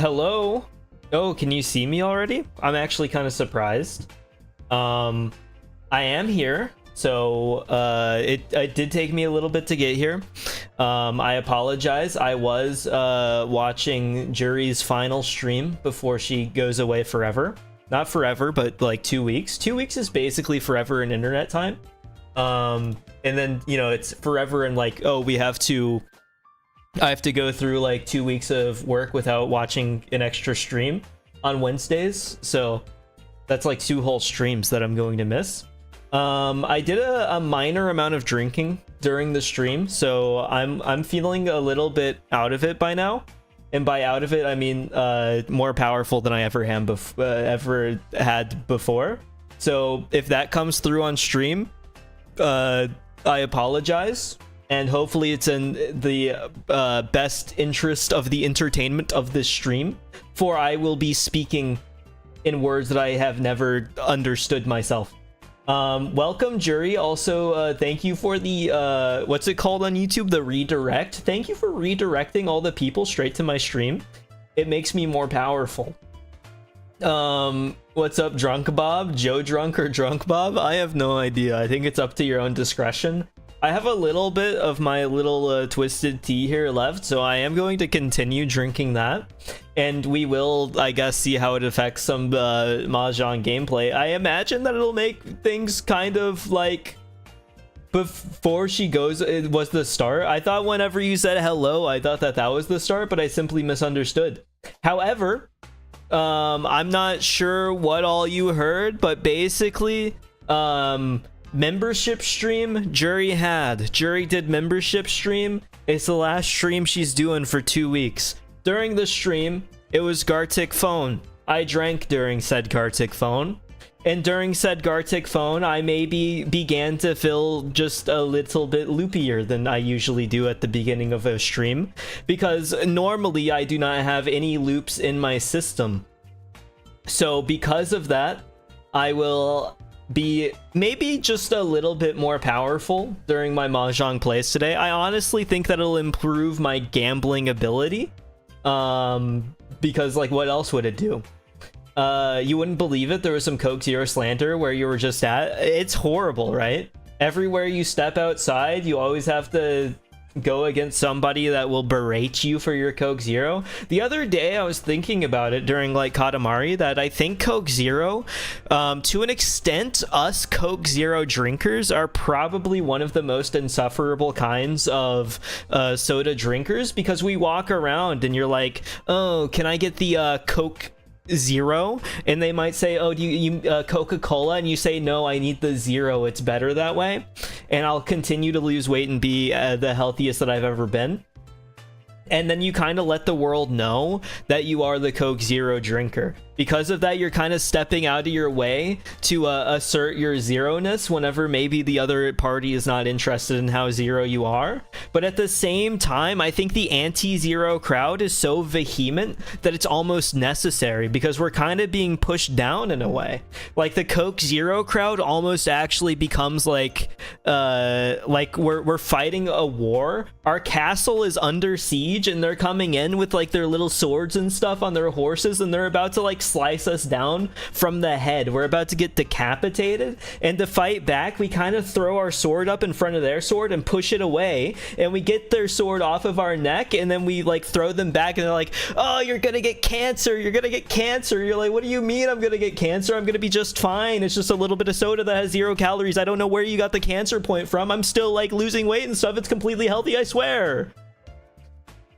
Hello? Oh, can you see me already? I'm actually kind of surprised. I am here. So it did take me a little bit to get here. I apologize. I was watching Jury's final stream before she goes away forever. Not forever, but like 2 weeks. 2 weeks is basically forever in internet time. And then, you know, it's forever and like, oh, I have to go through like 2 weeks of work without watching an extra stream on Wednesdays. So that's like 2 whole streams that I'm going to miss. I did a minor amount of drinking during the stream, so I'm feeling a little bit out of it by now. And by out of it, I mean more powerful than I ever had before. So if that comes through on stream, I apologize. And hopefully it's in the best interest of the entertainment of this stream, for I will be speaking in words that I have never understood myself. Welcome, Jury. Also, thank you for the what's it called on YouTube, the redirect. Thank you for redirecting all the people straight to my stream. It makes me more powerful. What's up, Drunk Bob? Joe Drunk or Drunk Bob? I have no idea. I think it's up to your own discretion. I have a little bit of my little twisted tea here left, so I am going to continue drinking that. And we will, I guess, see how it affects some Mahjong gameplay. I imagine that it'll make things kind of like before she goes, it was the start. I thought whenever you said hello, I thought that was the start, but I simply misunderstood. However, I'm not sure what all you heard, but basically, membership stream Jury did membership stream. It's the last stream she's doing for 2 weeks. During the stream, it was Gartic phone. I drank during said Gartic phone, and during said Gartic phone, I maybe began to feel just a little bit loopier than I usually do at the beginning of a stream, because normally I do not have any loops in my system. So because of that, I will be maybe just a little bit more powerful during my Mahjong plays today. I honestly think that it'll improve my gambling ability, because like what else would it do? You wouldn't believe it, there was some Coke Zero slander where you were just at. It's horrible, right? Everywhere you step outside, you always have to go against somebody that will berate you for your Coke Zero. The other day I was thinking about it during like Katamari, that I think Coke Zero, to an extent, us Coke Zero drinkers are probably one of the most insufferable kinds of soda drinkers, because we walk around and you're like, oh, can I get the Coke Zero? And they might say, oh, do you Coca-Cola? And you say, no, I need the Zero, it's better that way. And I'll continue to lose weight and be the healthiest that I've ever been. And then you kind of let the world know that you are the Coke Zero drinker. Because of that, you're kind of stepping out of your way to assert your zero-ness whenever maybe the other party is not interested in how zero you are. But at the same time, I think the anti-zero crowd is so vehement that it's almost necessary, because we're kind of being pushed down in a way. Like the Coke Zero crowd almost actually becomes like we're fighting a war. Our castle is under siege and they're coming in with like their little swords and stuff on their horses, and they're about to like slice us down from the head. We're about to get decapitated, and to fight back, we kind of throw our sword up in front of their sword and push it away, and we get their sword off of our neck, and then we like throw them back, and they're like, oh, you're gonna get cancer, you're gonna get cancer. You're like, what do you mean I'm gonna get cancer? I'm gonna be just fine. It's just a little bit of soda that has 0 calories. I don't know where you got the cancer point from. I'm still like losing weight and stuff. It's completely healthy, I swear.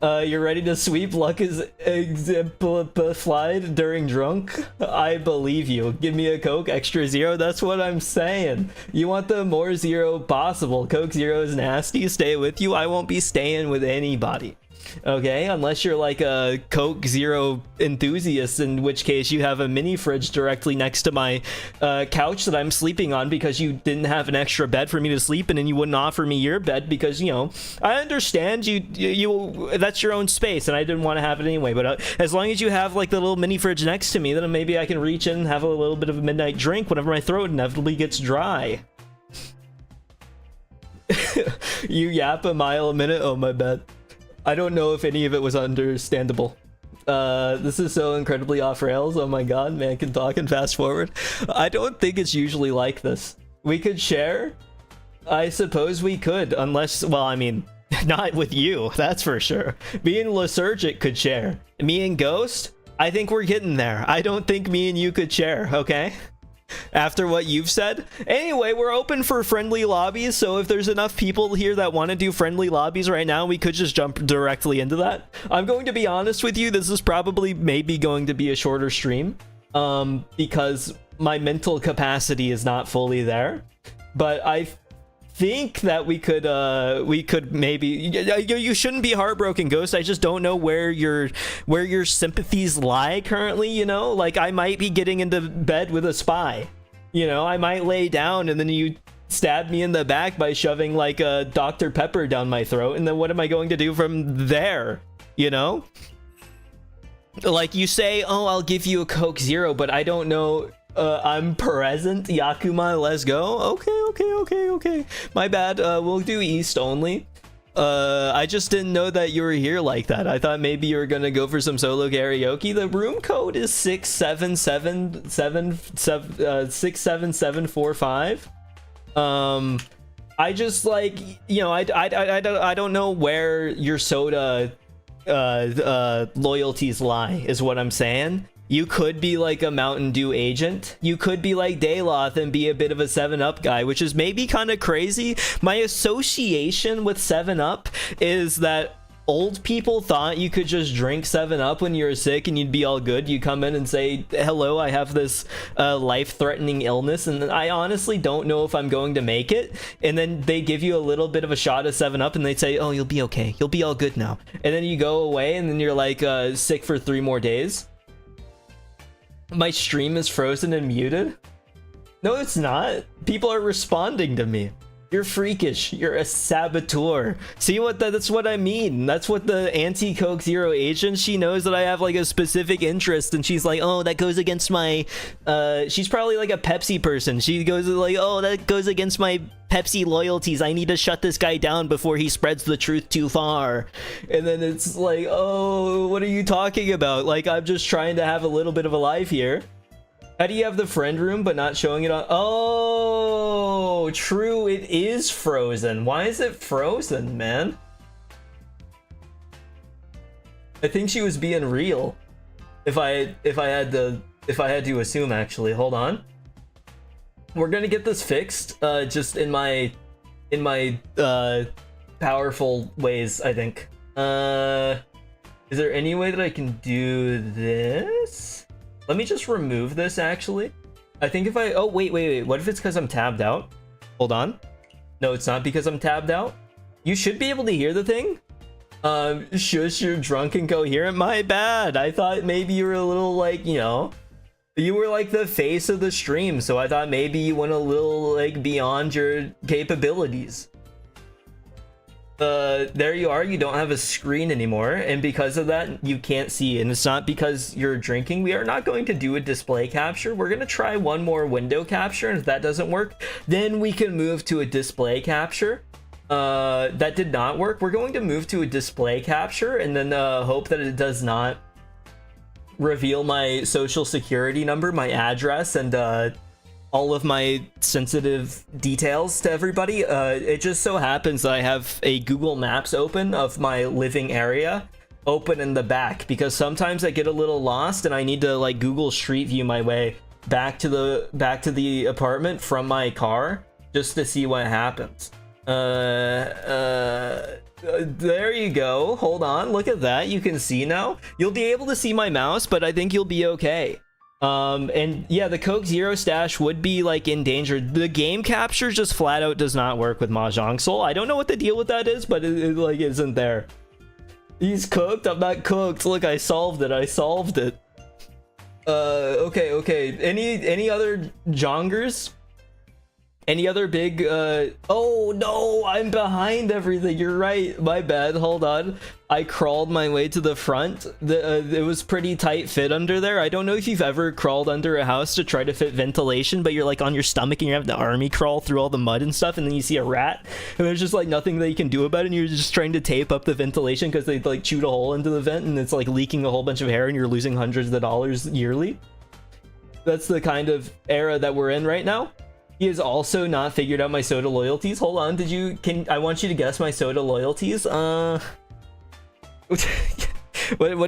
You're ready to sweep? Luck is exemplified during drunk? I believe you. Give me a Coke Extra Zero. That's what I'm saying. You want the more zero possible. Coke Zero is nasty. Stay with you. I won't be staying with anybody. Okay, unless you're like a Coke Zero enthusiast, in which case you have a mini fridge directly next to my couch that I'm sleeping on, because you didn't have an extra bed for me to sleep in, and you wouldn't offer me your bed because, you know, I understand you that's your own space and I didn't want to have it anyway. But as long as you have like the little mini fridge next to me, then maybe I can reach in and have a little bit of a midnight drink whenever my throat inevitably gets dry. You yap a mile a minute? Oh, my bad. I don't know if any of it was understandable. This is so incredibly off rails. Oh my god, man can talk and fast forward. I don't think it's usually like this. We could share? I suppose we could, unless, well, I mean, not with you, that's for sure. Me and Lysergic could share. Me and Ghost, I think we're getting there. I don't think me and you could share, okay? After what you've said. Anyway, we're open for friendly lobbies, so if there's enough people here that want to do friendly lobbies right now, we could just jump directly into that. I'm going to be honest with you, this is probably maybe going to be a shorter stream, because my mental capacity is not fully there. But I think that we could maybe, you shouldn't be heartbroken, Ghost. I just don't know where your sympathies lie currently, you know? Like, I might be getting into bed with a spy, you know? I might lay down and then you stab me in the back by shoving like a Dr. Pepper down my throat, and then what am I going to do from there, you know? Like, you say, oh, I'll give you a Coke Zero, but I don't know. I'm present, Yakuma, let's go. Okay. My bad, we'll do East only. I just didn't know that you were here like that. I thought maybe you were gonna go for some solo karaoke. The room code is 67745. I just, like, you know, I don't know where your soda loyalties lie, is what I'm saying. You could be like a Mountain Dew agent. You could be like Dayloth and be a bit of a 7-Up guy, which is maybe kind of crazy. My association with 7-Up is that old people thought you could just drink 7-Up when you were sick and you'd be all good. You come in and say, hello, I have this life-threatening illness, and I honestly don't know if I'm going to make it. And then they give you a little bit of a shot of 7-Up and they say, oh, you'll be okay. You'll be all good now. And then you go away and then you're like sick for 3 more days. My stream is frozen and muted? No, it's not. People are responding to me. You're freakish. You're a saboteur. See what that's what I mean. That's what the anti-Coke Zero agent, she knows that I have like a specific interest, and she's like, oh, that goes against my she's probably like a Pepsi person. She goes like, oh, that goes against my Pepsi loyalties. I need to shut this guy down before he spreads the truth too far. And then it's like, oh, what are you talking about? Like, I'm just trying to have a little bit of a life here. How do you have the friend room but not showing it on? Oh, true, it is frozen. Why is it frozen, man? I think she was being real. If I had to assume, actually. Hold on. We're gonna get this fixed, just in my powerful ways, I think. Is there any way that I can do this? Let me just remove this, actually. I think if I... Oh, wait. What if it's because I'm tabbed out? Hold on. No, it's not because I'm tabbed out. You should be able to hear the thing. Shush, you're drunk and coherent. My bad. I thought maybe you were a little, like, you know... You were, like, the face of the stream, so I thought maybe you went a little, like, beyond your capabilities. There you are. You don't have a screen anymore, and because of that you can't see, and it's not because you're drinking. We are not going to do a display capture. We're gonna try one more window capture, and if that doesn't work, then we can move to a display capture. That did not work. We're going to move to a display capture and then hope that it does not reveal my social security number, my address, and all of my sensitive details to everybody. It just so happens that I have a Google Maps open of my living area open in the back, because sometimes I get a little lost and I need to like Google Street View my way back to the apartment from my car just to see what happens. There you go. Hold on, look at that. You can see now. You'll be able to see my mouse, but I think you'll be okay. And yeah, the Coke Zero stash would be like in danger. The game capture just flat out does not work with Mahjong Soul. I don't know what the deal with that is, but it like isn't there. He's cooked. I'm not cooked. Look, I solved it. Okay. Any other jongers? Any other big oh no, I'm behind everything. You're right, my bad. Hold on, I crawled my way to the front. It was pretty tight fit under there. I don't know if you've ever crawled under a house to try to fit ventilation, but you're like on your stomach and you're having to army crawl through all the mud and stuff, and then you see a rat and there's just like nothing that you can do about it, and you're just trying to tape up the ventilation because they like chewed a hole into the vent and it's like leaking a whole bunch of air and you're losing hundreds of dollars yearly. That's the kind of era that we're in right now. He has also not figured out my soda loyalties. Hold on, I want you to guess my soda loyalties. What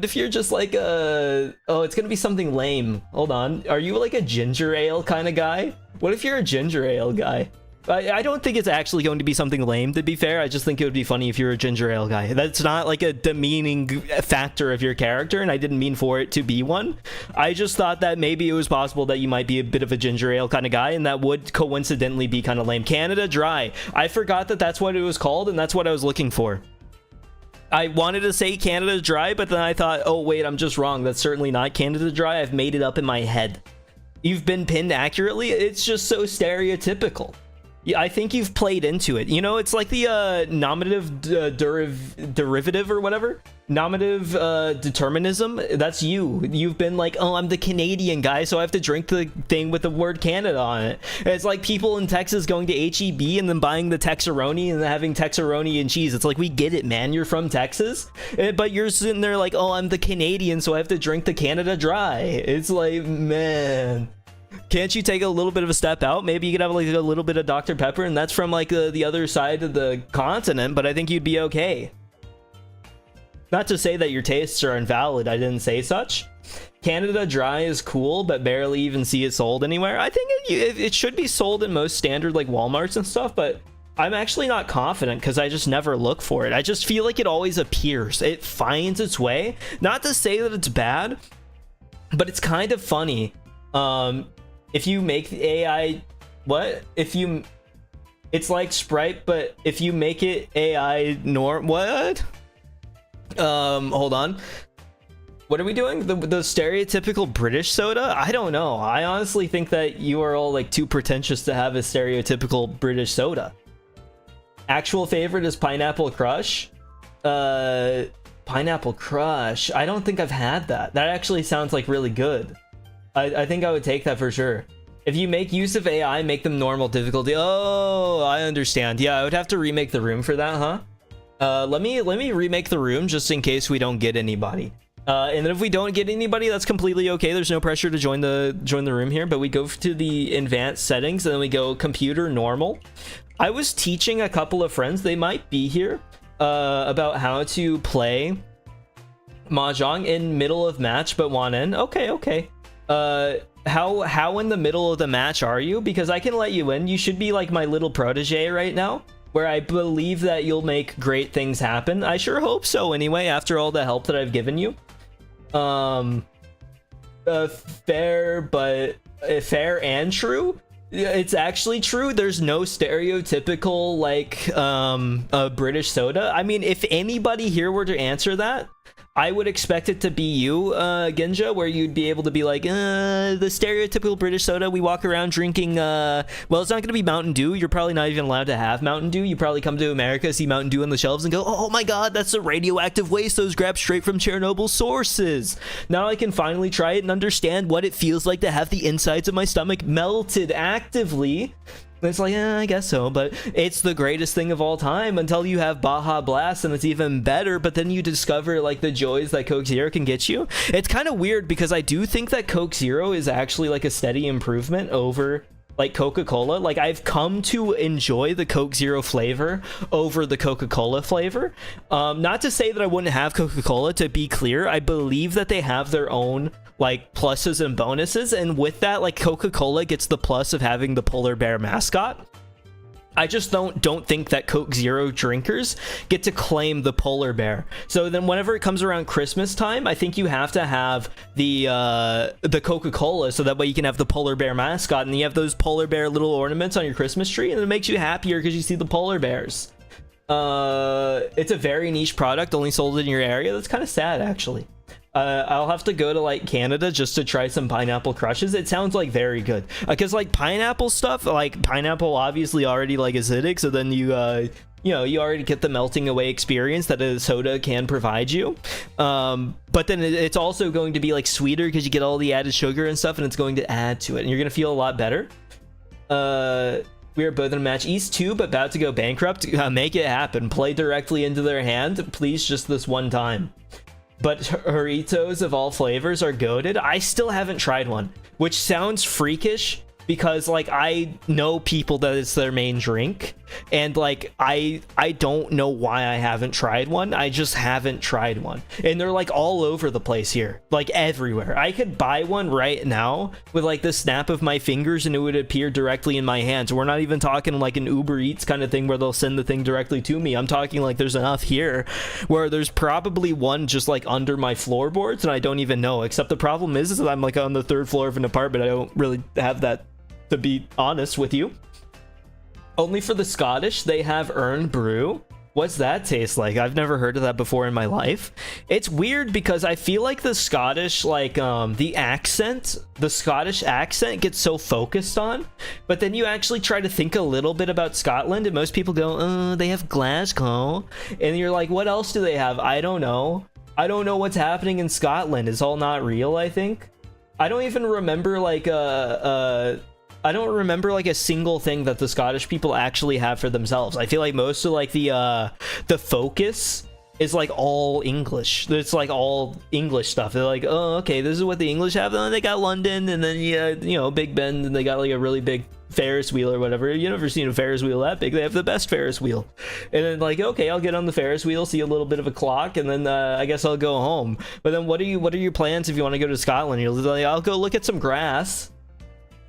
if you're just like oh, it's gonna be something lame. Hold on, are you like a ginger ale kind of guy? What if you're a ginger ale guy? I don't think it's actually going to be something lame, to be fair. I just think it would be funny if you're a ginger ale guy. That's not like a demeaning factor of your character, and I didn't mean for it to be one. I just thought that maybe it was possible that you might be a bit of a ginger ale kind of guy, and that would coincidentally be kind of lame. Canada Dry. I forgot that that's what it was called, and that's what I was looking for. I wanted to say Canada Dry, but then I thought, oh wait, I'm just wrong. That's certainly not Canada Dry. I've made it up in my head. You've been pinned accurately. It's just so stereotypical. Yeah, I think you've played into it. You know, it's like the nominative derivative or whatever. Nominative determinism. That's you. You've been like, oh, I'm the Canadian guy, so I have to drink the thing with the word Canada on it. It's like people in Texas going to HEB and then buying the Texaroni and then having Texaroni and cheese. It's like, we get it, man. You're from Texas. But you're sitting there like, oh, I'm the Canadian, so I have to drink the Canada Dry. It's like, man. Can't you take a little bit of a step out? Maybe you could have like a little bit of Dr. Pepper, and that's from like the other side of the continent, but I think you'd be okay. Not to say that your tastes are invalid, I didn't say such. Canada Dry is cool, but barely even see it sold anywhere. I think it should be sold in most standard like Walmarts and stuff, but I'm actually not confident because I just never look for it. I just feel like it always appears. It finds its way. Not to say that it's bad, but it's kind of funny. If you make the AI, it's like Sprite, but if you make it AI what? Hold on. What are we doing? The stereotypical British soda? I don't know. I honestly think that you are all like too pretentious to have a stereotypical British soda. Actual favorite is Pineapple Crush. Pineapple Crush. I don't think I've had that. That actually sounds like really good. I think I would take that for sure. If you make use of AI, make them normal difficulty. Oh, I understand. Yeah, I would have to remake the room for that, huh? Let me remake the room just in case we don't get anybody. And then if we don't get anybody, that's completely okay. There's no pressure to join the room here, but we go to the advanced settings and then we go computer normal. I was teaching a couple of friends, they might be here, about how to play Mahjong in middle of match but want in. Okay. How in the middle of the match are you? Because I can let you in. You should be like my little protege right now, where I believe that you'll make great things happen. I sure hope so anyway, after all the help that I've given you. Fair and true. It's actually true. There's no stereotypical like a British soda. I mean, if anybody here were to answer that, I would expect it to be you, Genja, where you'd be able to be like, the stereotypical British soda, we walk around drinking, well, it's not going to be Mountain Dew. You're probably not even allowed to have Mountain Dew. You probably come to America, see Mountain Dew on the shelves and go, oh my god, that's a radioactive waste. Those grabbed straight from Chernobyl sources. Now I can finally try it and understand what it feels like to have the insides of my stomach melted actively. It's like, I guess so, but it's the greatest thing of all time until you have Baja Blast and it's even better, but then you discover like the joys that Coke Zero can get you. It's kind of weird because I do think that Coke Zero is actually like a steady improvement over like Coca-Cola. Like I've come to enjoy the Coke Zero flavor over the Coca-Cola flavor. Not to say that I wouldn't have Coca-Cola, to be clear. I believe that they have their own like pluses and bonuses, and with that, like Coca-Cola gets the plus of having the polar bear mascot. I just don't think that Coke Zero drinkers get to claim the polar bear. So then whenever it comes around Christmas time, I think you have to have the Coca-Cola, so that way you can have the polar bear mascot and you have those polar bear little ornaments on your Christmas tree, and it makes you happier because you see the polar bears. It's a very niche product, only sold in your area. That's kind of sad, actually. I'll have to go to like Canada just to try some pineapple crushes. It sounds like very good because like pineapple stuff, like pineapple obviously already like acidic, so then you you know, you already get the melting away experience that a soda can provide you. But then it's also going to be like sweeter because you get all the added sugar and stuff, and it's going to add to it, and you're gonna feel a lot better. We are both in a match East 2, but about to go bankrupt. Make it happen. Play directly into their hand, please, just this one time. But Doritos of all flavors are goated. I still haven't tried one, which sounds freakish because like I know people that it's their main drink, and like I don't know why I haven't tried one. I just haven't tried one, and they're like all over the place here, like everywhere. I could buy one right now with like the snap of my fingers and it would appear directly in my hands. We're not even talking like an Uber Eats kind of thing where they'll send the thing directly to me. I'm talking like there's enough here where there's probably one just like under my floorboards and I don't even know. Except the problem is that I'm like on the 3rd floor of an apartment. I don't really have that, to be honest with you. Only for the Scottish, they have Earn Brew. What's that taste like? I've never heard of that before in my life. It's weird because I feel like the Scottish, like the Scottish accent gets so focused on, but then you actually try to think a little bit about Scotland and most people go, oh, they have Glasgow. And you're like, what else do they have? I don't know. I don't know what's happening in Scotland. It's all not real, I think. I don't even remember like I don't remember like a single thing that the Scottish people actually have for themselves. I feel like most of like the focus is like all English. It's like all English stuff. They're like, oh, okay, this is what the English have. And then they got London, and then yeah, you know, Big Ben, and they got like a really big Ferris wheel or whatever. You never seen a Ferris wheel that big. They have the best Ferris wheel. And then like, okay, I'll get on the Ferris wheel, see a little bit of a clock, and then I guess I'll go home. But then what are your plans if you want to go to Scotland? You're like, I'll go look at some grass.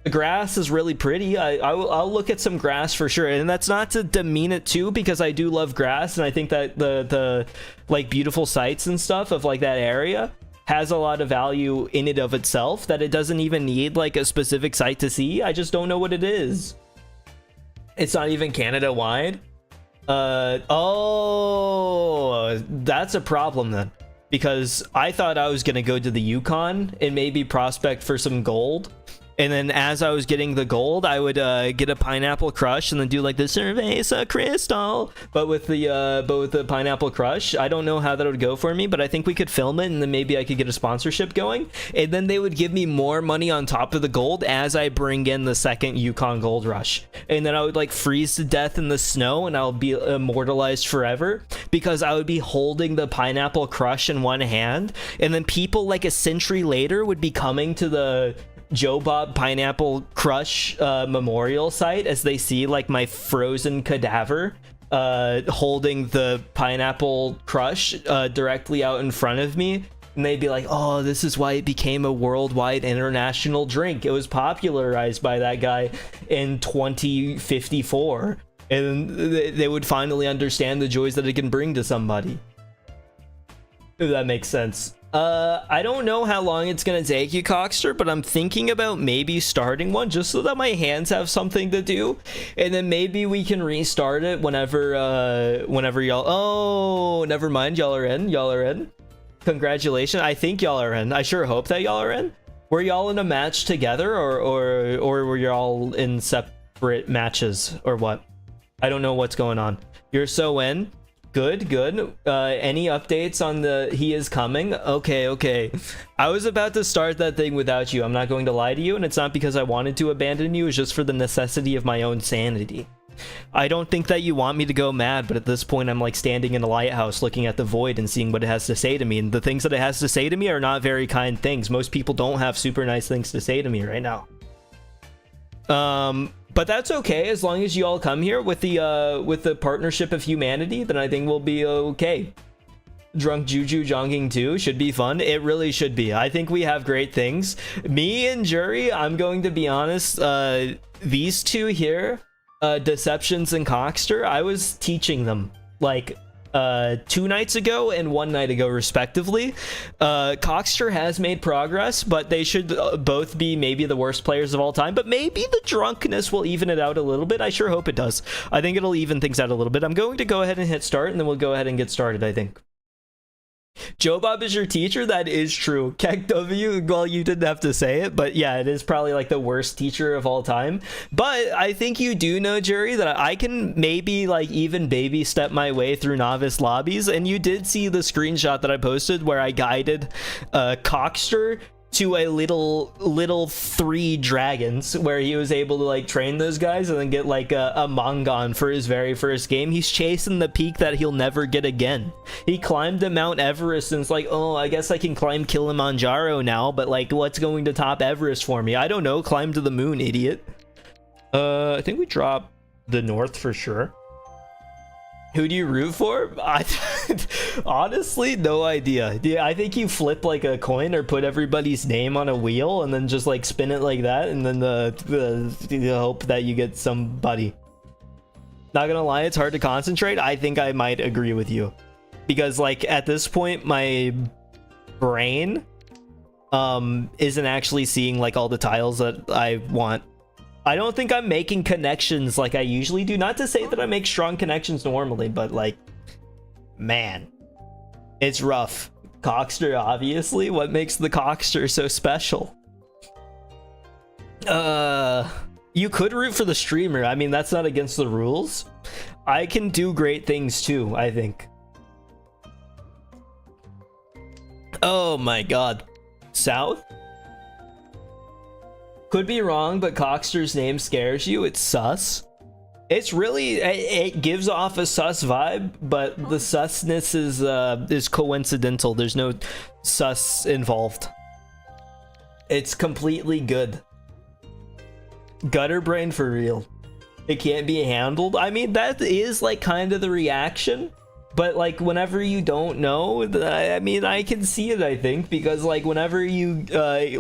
The grass is really pretty. I'll look at some grass for sure, and that's not to demean it too, because I do love grass, and I think that the like beautiful sights and stuff of like that area has a lot of value in it of itself, that it doesn't even need like a specific site to see. I just don't know what it is. It's not even Canada wide. Oh, that's a problem then, because I thought I was gonna go to the Yukon and maybe prospect for some gold. And then as I was getting the gold, I would get a pineapple crush and then do like the cerveza crystal. But with the pineapple crush, I don't know how that would go for me, but I think we could film it and then maybe I could get a sponsorship going. And then they would give me more money on top of the gold as I bring in the second Yukon gold rush. And then I would like freeze to death in the snow and I'll be immortalized forever because I would be holding the pineapple crush in one hand. And then people like a century later would be coming to the Joe Bob Pineapple Crush memorial site as they see like my frozen cadaver holding the pineapple crush directly out in front of me, and they'd be like, oh, this is why it became a worldwide international drink. It was popularized by that guy in 2054, and they would finally understand the joys that it can bring to somebody, if that makes sense. I don't know how long it's gonna take you, Cockster, but I'm thinking about maybe starting one just so that my hands have something to do, and then maybe we can restart it whenever y'all. Oh, never mind, y'all are in. Congratulations. I think y'all are in. I sure hope that y'all are in. Were y'all in a match together, or were y'all in separate matches, or what? I don't know what's going on. You're so in. Good. Any updates on the he is coming? Okay. I was about to start that thing without you. I'm not going to lie to you, and it's not because I wanted to abandon you. It's just for the necessity of my own sanity. I don't think that you want me to go mad, but at this point I'm like standing in a lighthouse looking at the void and seeing what it has to say to me, and the things that it has to say to me are not very kind things. Most people don't have super nice things to say to me right now. But that's okay, as long as you all come here with the partnership of humanity, then I think we'll be okay. Drunk Juju Jonging 2 should be fun. It really should be. I think we have great things. Me and Jury, I'm going to be honest, these two here, Deceptions and Cockster, I was teaching them like 2 nights ago and 1 night ago respectively. Cockster has made progress, but they should both be maybe the worst players of all time, but maybe the drunkenness will even it out a little bit. I sure hope it does. I think it'll even things out a little bit. I'm going to go ahead and hit start, and then we'll go ahead and get started, I think. Joe Bob is your teacher? That is true. Kek W, well, you didn't have to say it, but yeah, it is probably like the worst teacher of all time. But I think you do know, Jerry, that I can maybe like even baby step my way through novice lobbies. And you did see the screenshot that I posted where I guided Cockster to a little 3 dragons, where he was able to like train those guys and then get like a Mongon for his very first game. He's chasing the peak that he'll never get again. He climbed to Mount Everest and it's like, oh, I guess I can climb Kilimanjaro now, but like what's going to top Everest for me? I don't know. Climb to the moon, idiot. I think we drop the north for sure. Who do you root for? Honestly, no idea. Yeah, I think you flip like a coin or put everybody's name on a wheel and then just like spin it like that, and then the hope that you get somebody. Not gonna lie, it's hard to concentrate. I think I might agree with you, because like at this point my brain isn't actually seeing like all the tiles that I want. I don't think I'm making connections like I usually do. Not to say that I make strong connections normally, but like, man, it's rough. Cockster, obviously. What makes the Cockster so special? You could root for the streamer. I mean, that's not against the rules. I can do great things too, I think. Oh my god. South? Could be wrong, but Cockster's name scares you. It's sus. It's really, it gives off a sus vibe, but the susness is coincidental. There's no sus involved. It's completely good. Gutter brain for real. It can't be handled. I mean, that is like kind of the reaction. But like whenever you don't know, I mean, I can see it, I think, because like whenever you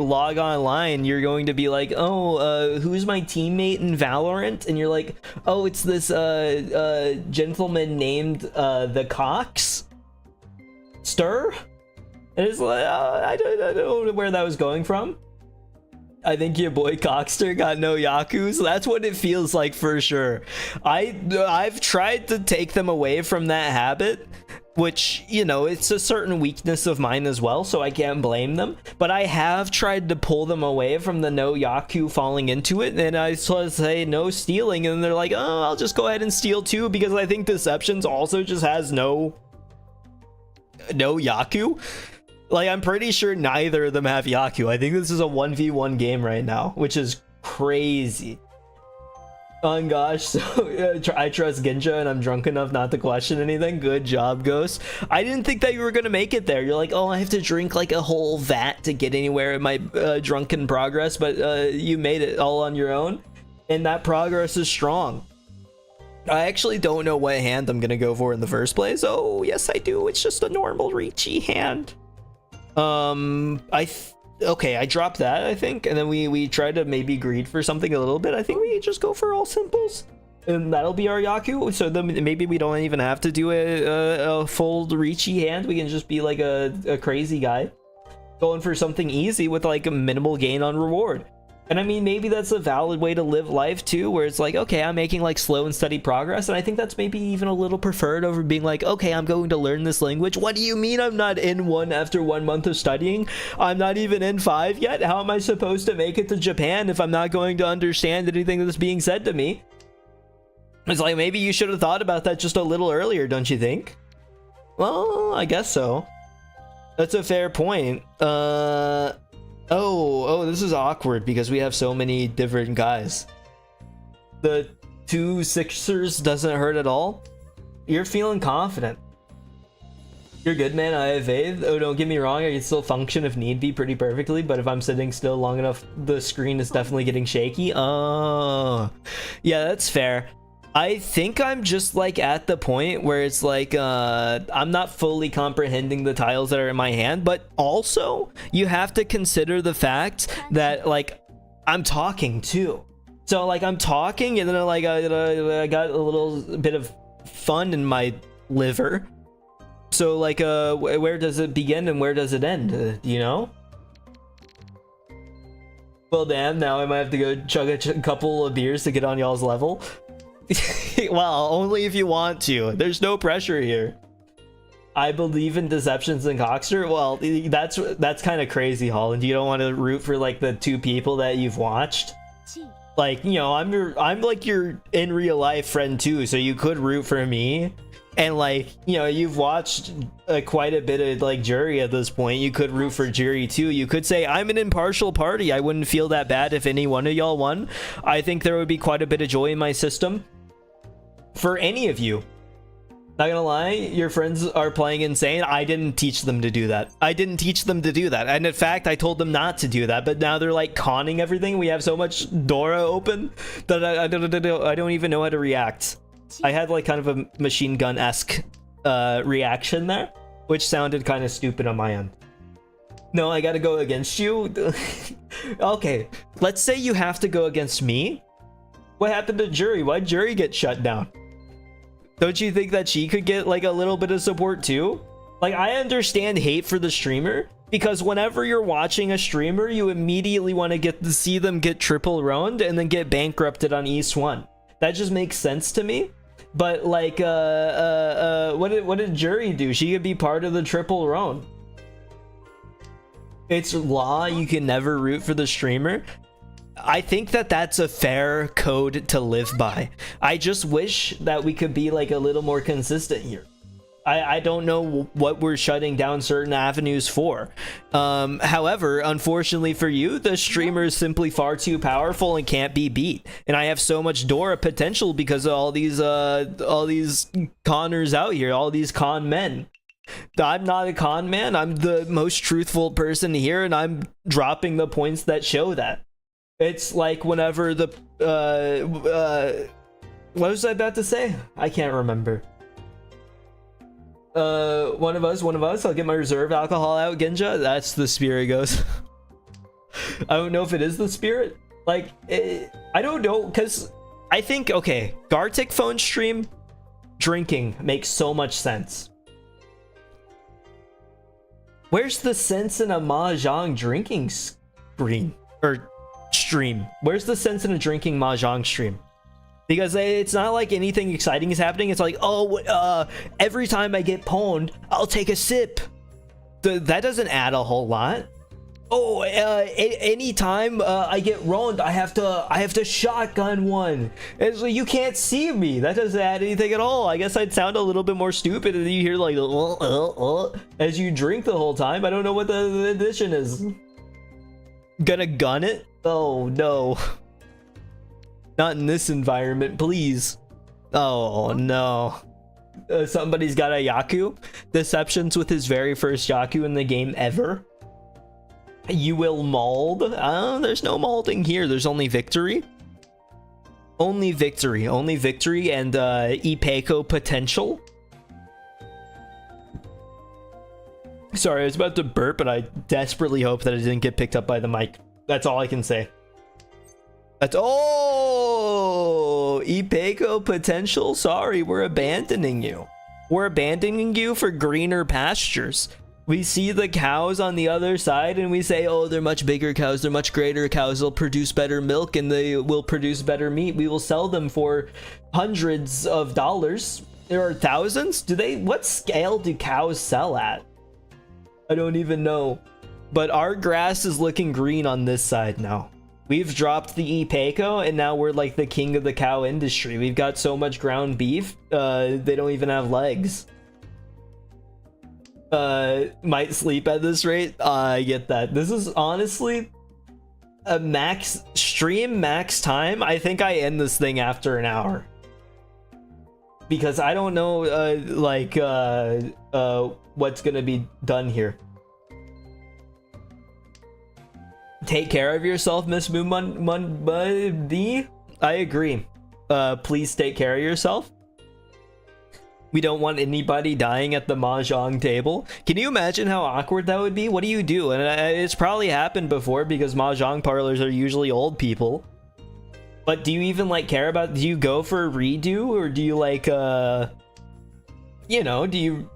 log online, you're going to be like, oh, who's my teammate in Valorant? And you're like, oh, it's this gentleman named the Cox Stir. And it's like, I don't know where that was going from. I think your boy Cockster got no Yakus. That's what it feels like for sure. I've tried to take them away from that habit, which, you know, it's a certain weakness of mine as well, so I can't blame them. But I have tried to pull them away from the no Yaku falling into it, and I sort of say no stealing, and they're like, oh, I'll just go ahead and steal too, because I think Deceptions also just has no Yaku. Like, I'm pretty sure neither of them have Yaku. I think this is a 1v1 game right now, which is crazy. Oh gosh, so I trust Ginja and I'm drunk enough not to question anything. Good job, Ghost. I didn't think that you were gonna make it there. You're like, oh, I have to drink like a whole vat to get anywhere in my drunken progress, but you made it all on your own, and that progress is strong. I actually don't know what hand I'm gonna go for in the first place. Oh, yes I do. It's just a normal Reachy hand. Okay, I dropped that, I think, and then we tried to maybe greed for something a little bit. I think we just go for all simples, and that'll be our Yaku. So then maybe we don't even have to do a full Reachy hand. We can just be like a crazy guy going for something easy with like a minimal gain on reward. And I mean, maybe that's a valid way to live life too, where it's like, okay, I'm making like slow and steady progress, and I think that's maybe even a little preferred over being like, okay, I'm going to learn this language. What do you mean I'm not in 1 after 1 month of studying? I'm not even in 5 yet. How am I supposed to make it to Japan if I'm not going to understand anything that's being said to me? It's like, maybe you should have thought about that just a little earlier, don't you think? Well, I guess so. That's a fair point. Oh, this is awkward because we have so many different guys. The 2 Sixers doesn't hurt at all. You're feeling confident. You're good, man. I have faith. Oh, don't get me wrong. I can still function if need be pretty perfectly, but if I'm sitting still long enough, the screen is definitely getting shaky. Oh, yeah, that's fair. I think I'm just like at the point where it's like I'm not fully comprehending the tiles that are in my hand, but also you have to consider the fact that like I'm talking too. So like I'm talking, and then like I got a little bit of fun in my liver. So like where does it begin and where does it end? You know? Well, damn, now I might have to go chug a couple of beers to get on y'all's level. Well, only if you want to. There's no pressure here. I believe in deceptions and Cockster. Well, that's kind of crazy, Holland. You don't want to root for like the two people that you've watched. Like, you know, I'm like your in real life friend too, so you could root for me. And like, you know, you've watched quite a bit of like Jury at this point. You could root for Jury too. You could say I'm an impartial party. I wouldn't feel that bad if any one of y'all won. I think there would be quite a bit of joy in my system for any of you. Not gonna lie, your friends are playing insane. I didn't teach them to do that. I didn't teach them to do that. And in fact, I told them not to do that. But now they're like conning everything. We have so much Dora open that I don't even know how to react. I had like kind of a machine gun-esque reaction there, which sounded kind of stupid on my end. No, I gotta go against you. Okay, let's say you have to go against me. What happened to Jury? Why'd Jury get shut down? Don't you think that she could get like a little bit of support too? Like, I understand hate for the streamer, because whenever you're watching a streamer, you immediately want to get to see them get triple roamed and then get bankrupted on East 1. That just makes sense to me. But like, what did Jury do? She could be part of the triple roam. It's law. You can never root for the streamer. I think that that's a fair code to live by. I just wish that we could be like a little more consistent here. I don't know what we're shutting down certain avenues for. However, unfortunately for you, the streamer is simply far too powerful and can't be beat. And I have so much Dora potential because of all these conners out here, all these con men. I'm not a con man. I'm the most truthful person here, and I'm dropping the points that show that. It's like whenever the what was I about to say? I can't remember. One of us. I'll get my reserve alcohol out, Ginja. That's the spirit goes. I don't know if it is the spirit. Like, I don't know, because I think, okay, Gartic phone stream, drinking makes so much sense. Where's the sense in a Mahjong drinking screen? Or stream? Where's the sense in a drinking Mahjong stream? Because it's not like anything exciting is happening. It's like, oh, every time I get pwned, I'll take a sip. That doesn't add a whole lot. Oh, anytime I get roamed, I have to shotgun one. It's like, you can't see me. That doesn't add anything at all. I guess I'd sound a little bit more stupid if you hear like as you drink the whole time. I don't know what the addition is. Gonna gun it? Oh no. Not in this environment, please. Oh no. Somebody's got a Yaku. Deceptions with his very first Yaku in the game ever. You will mauled. There's no maulding here. There's only victory. Only victory and Ipeco potential. Sorry, I was about to burp, but I desperately hope that it didn't get picked up by the mic. That's all I can say. That's Ipeco potential. Sorry, we're abandoning you. We're abandoning you for greener pastures. We see the cows on the other side and we say, oh, they're much bigger cows, they're much greater cows, they'll produce better milk and they will produce better meat. We will sell them for hundreds of dollars. There are thousands. What scale do cows sell at? I don't even know. But our grass is looking green on this side now. We've dropped the Ipeco and now we're like the king of the cow industry. We've got so much ground beef, they don't even have legs. Might sleep at this rate. I get that. This is honestly a max time. I think I end this thing after an hour. Because I don't know, what's gonna be done here. Take care of yourself, Miss Moonbuddy. I agree. Please take care of yourself. We don't want anybody dying at the Mahjong table. Can you imagine how awkward that would be? What do you do? And it's probably happened before because Mahjong parlors are usually old people. But do you even like care about, do you go for a redo or do you like, do you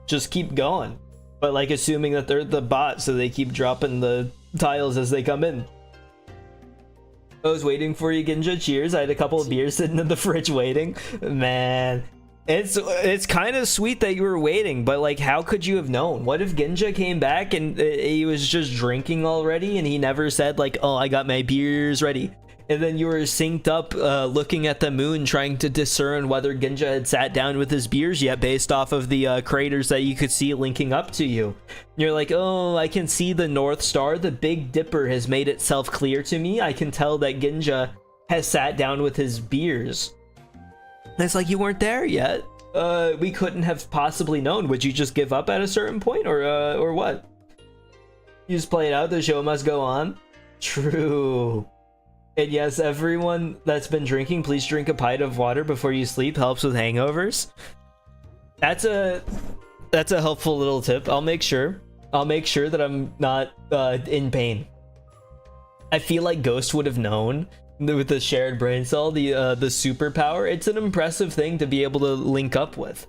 just keep going? But like assuming that they're the bot so they keep dropping the tiles as they come in. I was waiting for you, Ginja. Cheers. I had a couple of beers sitting in the fridge waiting. Man, It's kind of sweet that you were waiting, but like, how could you have known? What if Ginja came back and he was just drinking already, and he never said like, "Oh, I got my beers ready," and then you were synced up, looking at the moon, trying to discern whether Ginja had sat down with his beers yet, based off of the craters that you could see linking up to you. And you're like, "Oh, I can see the North Star. The Big Dipper has made itself clear to me. I can tell that Ginja has sat down with his beers." And it's like, you weren't there yet. We couldn't have possibly known. Would you just give up at a certain point, or what? You just play it out. The show must go on. True. And yes, everyone that's been drinking, please drink a pint of water before you sleep. Helps with hangovers. That's a helpful little tip. I'll make sure that I'm not in pain. I feel like Ghost would have known with the shared brain cell, the superpower. It's an impressive thing to be able to link up with.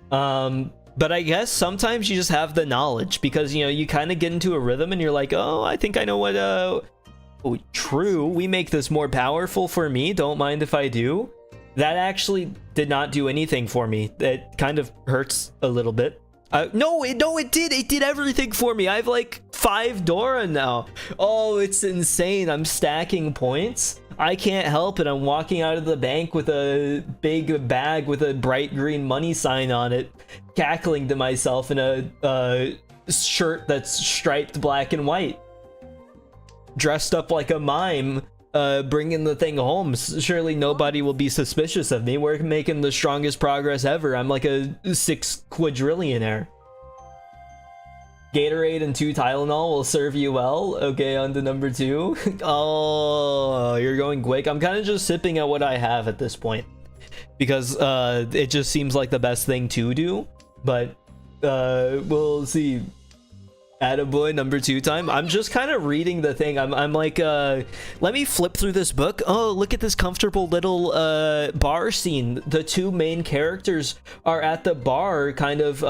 But I guess sometimes you just have the knowledge, because you know, you kind of get into a rhythm and you're like, "Oh, I think I know what oh, true, we make this more powerful for me, don't mind if I do." That actually did not do anything for me. It kind of hurts a little bit. No, it did everything for me. I have like 5 Dora now. Oh, it's insane. I'm stacking points. I can't help it. I'm walking out of the bank with a big bag with a bright green money sign on it, cackling to myself in a shirt that's striped black and white, dressed up like a mime, bringing the thing home. Surely nobody will be suspicious of me. We're making the strongest progress ever. I'm like a 6 quadrillionaire. Gatorade and 2 Tylenol will serve you well. Okay, on to number 2. Oh, you're going quick. I'm kind of just sipping at what I have at this point, because it just seems like the best thing to do. But we'll see. Attaboy, number 2 time. I'm just kind of reading the thing. I'm like, let me flip through this book. Oh, look at this comfortable little bar scene. The 2 main characters are at the bar, kind of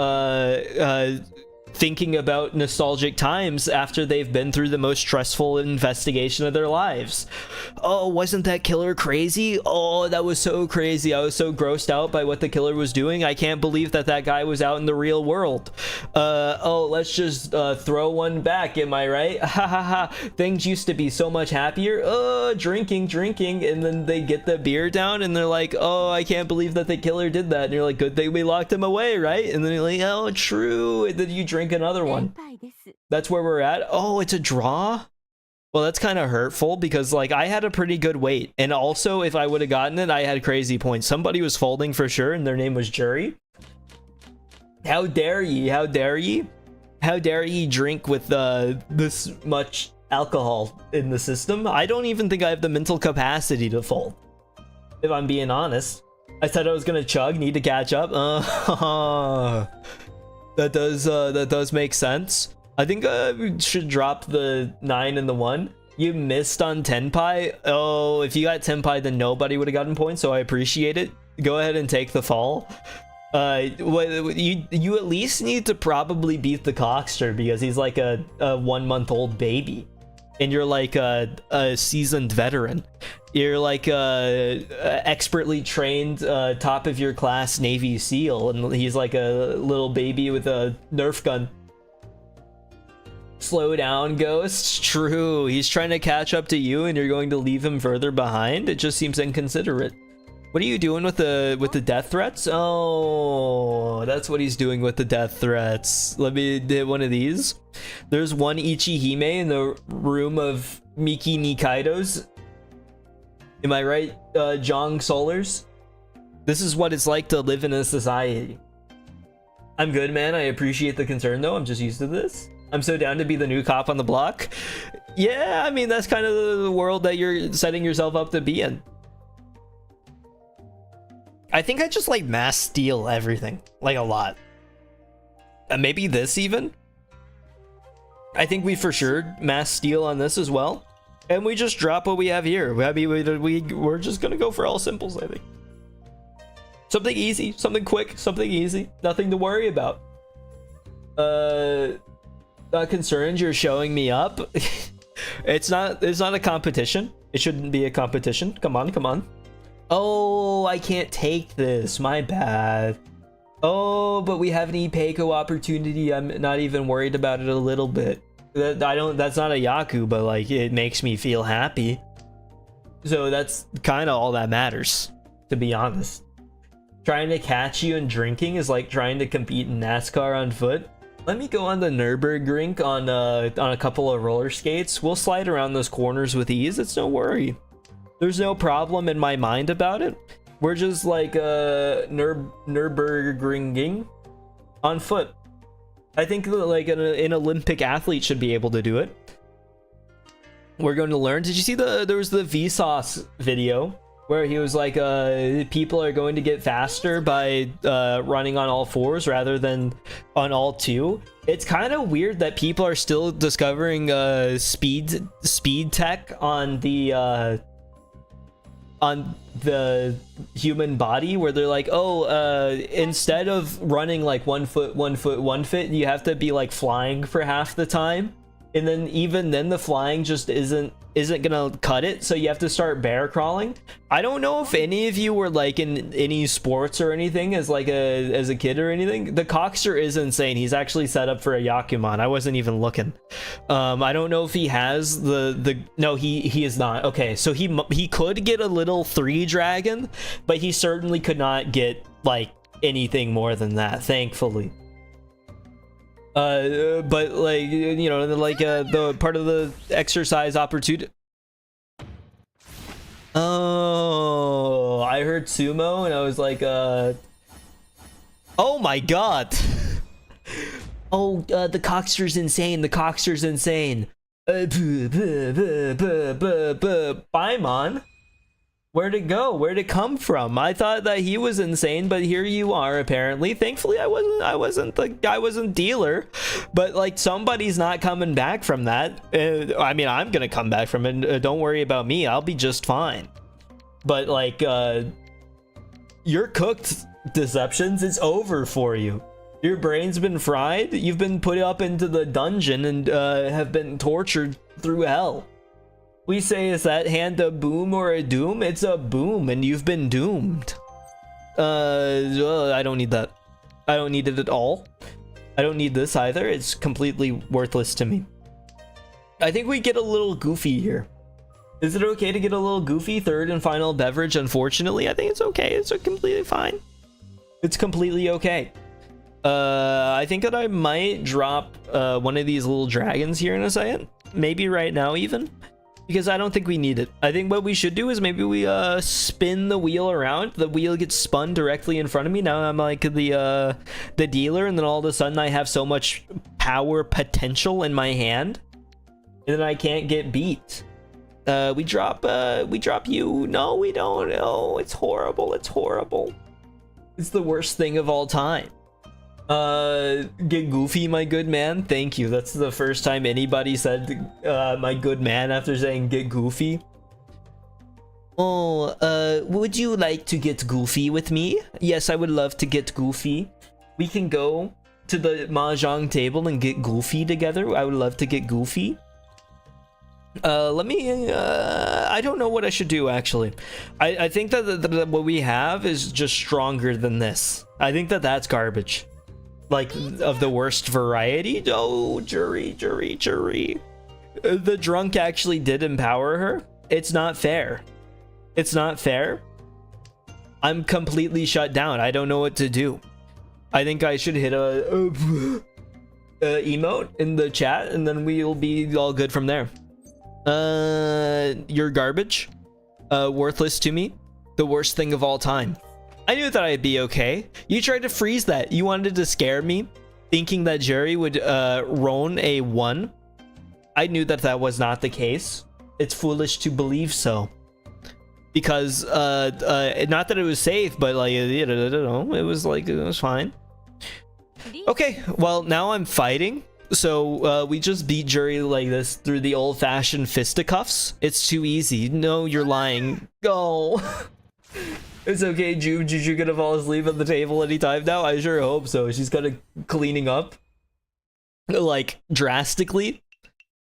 thinking about nostalgic times after they've been through the most stressful investigation of their lives. Oh, wasn't that killer crazy? Oh, that was so crazy. I was so grossed out by what the killer was doing. I can't believe that guy was out in the real world. Oh, let's just throw one back, am I right? Ha ha ha. Things used to be so much happier. Oh, drinking, and then they get the beer down and they're like, "Oh, I can't believe that the killer did that." And you're like, "Good thing we locked him away, right?" And then you're like, "Oh, true." And then you drink another one. That's where we're at. Oh, it's a draw? Well, that's kind of hurtful, because like, I had a pretty good weight, and also if I would have gotten it, I had crazy points. Somebody was folding for sure, and their name was Jury. How dare ye? How dare ye? How dare ye drink with this much alcohol in the system? I don't even think I have the mental capacity to fold, if I'm being honest. I said I was gonna chug, need to catch up. That does make sense. I think we should drop the 9 and the 1. You missed on Tenpai. Oh, if you got Tenpai, then nobody would have gotten points, so I appreciate it. Go ahead and take the fall. You at least need to probably beat the Cockster, because he's like a 1-month-old baby, and you're like a seasoned veteran. You're like a expertly trained top of your class Navy SEAL, and he's like a little baby with a Nerf gun. Slow down, Ghost. True, he's trying to catch up to you, and you're going to leave him further behind. It just seems inconsiderate. What are you doing with the death threats? Oh, that's what he's doing with the death threats. Let me hit one of these. There's one Ichihime in the room of Miki Nikaidos. Am I right, Jong Solars? This is what it's like to live in a society. I'm good, man. I appreciate the concern, though. I'm just used to this. I'm so down to be the new cop on the block. Yeah, I mean, that's kind of the world that you're setting yourself up to be in. I think I just like mass steal everything, like a lot. Maybe this even? I think we for sure mass steal on this as well. And we just drop what we have here. We're just gonna go for all simples, I think. Something easy, something quick, something easy. Nothing to worry about. Not concerned you're showing me up. It's not a competition. It shouldn't be a competition. Come on. Oh, I can't take this. My bad. Oh, but we have an Ipeco opportunity. I'm not even worried about it a little bit. That's not a Yaku, but like it makes me feel happy. So that's kind of all that matters, to be honest. Trying to catch you and drinking is like trying to compete in NASCAR on foot. Let me go on the Nürburgring on a couple of roller skates. We'll slide around those corners with ease. It's no worry. There's no problem in my mind about it. We're just like Nürburgringing on foot. I think like an Olympic athlete should be able to do it. We're going to learn. Did you see there was the Vsauce video where he was like, people are going to get faster by running on all fours rather than on all two. It's kind of weird that people are still discovering speed tech on the human body, where they're like, oh, instead of running like 1 foot, 1 foot, 1 foot, you have to be like flying for half the time. And then even then the flying just isn't gonna cut it, so you have to start bear crawling. I don't know if any of you were like in any sports or anything as a kid or anything. The Cockster is insane. He's actually set up for a Yakuman. I wasn't even looking. I don't know if he has no, he is not. Okay, so he could get a little 3 dragon, but he certainly could not get like anything more than that, thankfully. But like, you know, like the part of the exercise opportunity. Oh, I heard sumo and I was like, oh my god. Oh, the Cockster's insane. The Cockster's insane. Paimon, where'd it go? Where'd it come from? I thought that he was insane, but here you are apparently. Thankfully I wasn't dealer, but like somebody's not coming back from that. I mean, I'm gonna come back from it. Don't worry about me. I'll be just fine. But like, you're cooked, Deceptions. It's over for you. Your brain's been fried. You've been put up into the dungeon and have been tortured through hell. We say, is that hand a boom or a doom? It's a boom, and you've been doomed. I don't need that. I don't need it at all. I don't need this either. It's completely worthless to me. I think we get a little goofy here. Is it okay to get a little goofy? Third and final beverage, unfortunately. I think it's okay. It's completely fine. It's completely okay. I think that I might drop one of these little dragons here in a second. Maybe right now even. Because I don't think we need it. I think what we should do is maybe we spin the wheel around. The wheel gets spun directly in front of me. Now I'm like the dealer, and then all of a sudden I have so much power potential in my hand, and then I can't get beat. We drop you. No, we don't. Oh, it's horrible. It's horrible. It's the worst thing of all time. Get goofy, my good man. Thank you. That's the first time anybody said my good man after saying get goofy. Oh, would you like to get goofy with me? Yes, I would love to get goofy. We can go to the Mahjong table and get goofy together. I would love to get goofy. Let me I don't know what I should do, actually. I think that what we have is just stronger than this. I think that that's garbage. Like, of the worst variety. Oh, jury. The drunk actually did empower her. It's not fair. It's not fair. I'm completely shut down. I don't know what to do. I think I should hit a emote in the chat, and then we'll be all good from there. You're garbage. Worthless to me. The worst thing of all time. I knew that I'd be okay. You tried to freeze that. You wanted to scare me, thinking that Jerry would roan a 1. I knew that that was not the case. It's foolish to believe so. Because, not that it was safe, but like, I don't know, it was like, it was fine. Okay, well, now I'm fighting. So, we just beat Jerry like this through the old-fashioned fisticuffs. It's too easy. No, you're lying. Go. It's okay, Juju gonna fall asleep at the table anytime now? I sure hope so. She's kind of cleaning up, like, drastically.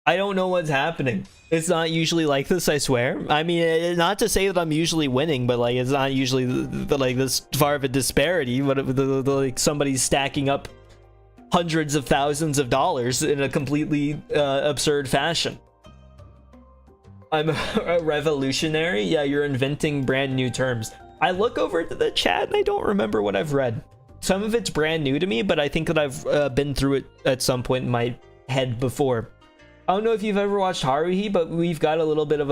I don't know what's happening. It's not usually like this, I swear. I mean, not to say that I'm usually winning, but like it's not usually like this far of a disparity. But like somebody's stacking up hundreds of thousands of dollars in a completely absurd fashion. I'm a revolutionary. Yeah, you're inventing brand new terms. I look over to the chat and I don't remember what I've read. Some of it's brand new to me, but I think that I've been through it at some point in my head before. I don't know if you've ever watched Haruhi, but we've got a little bit of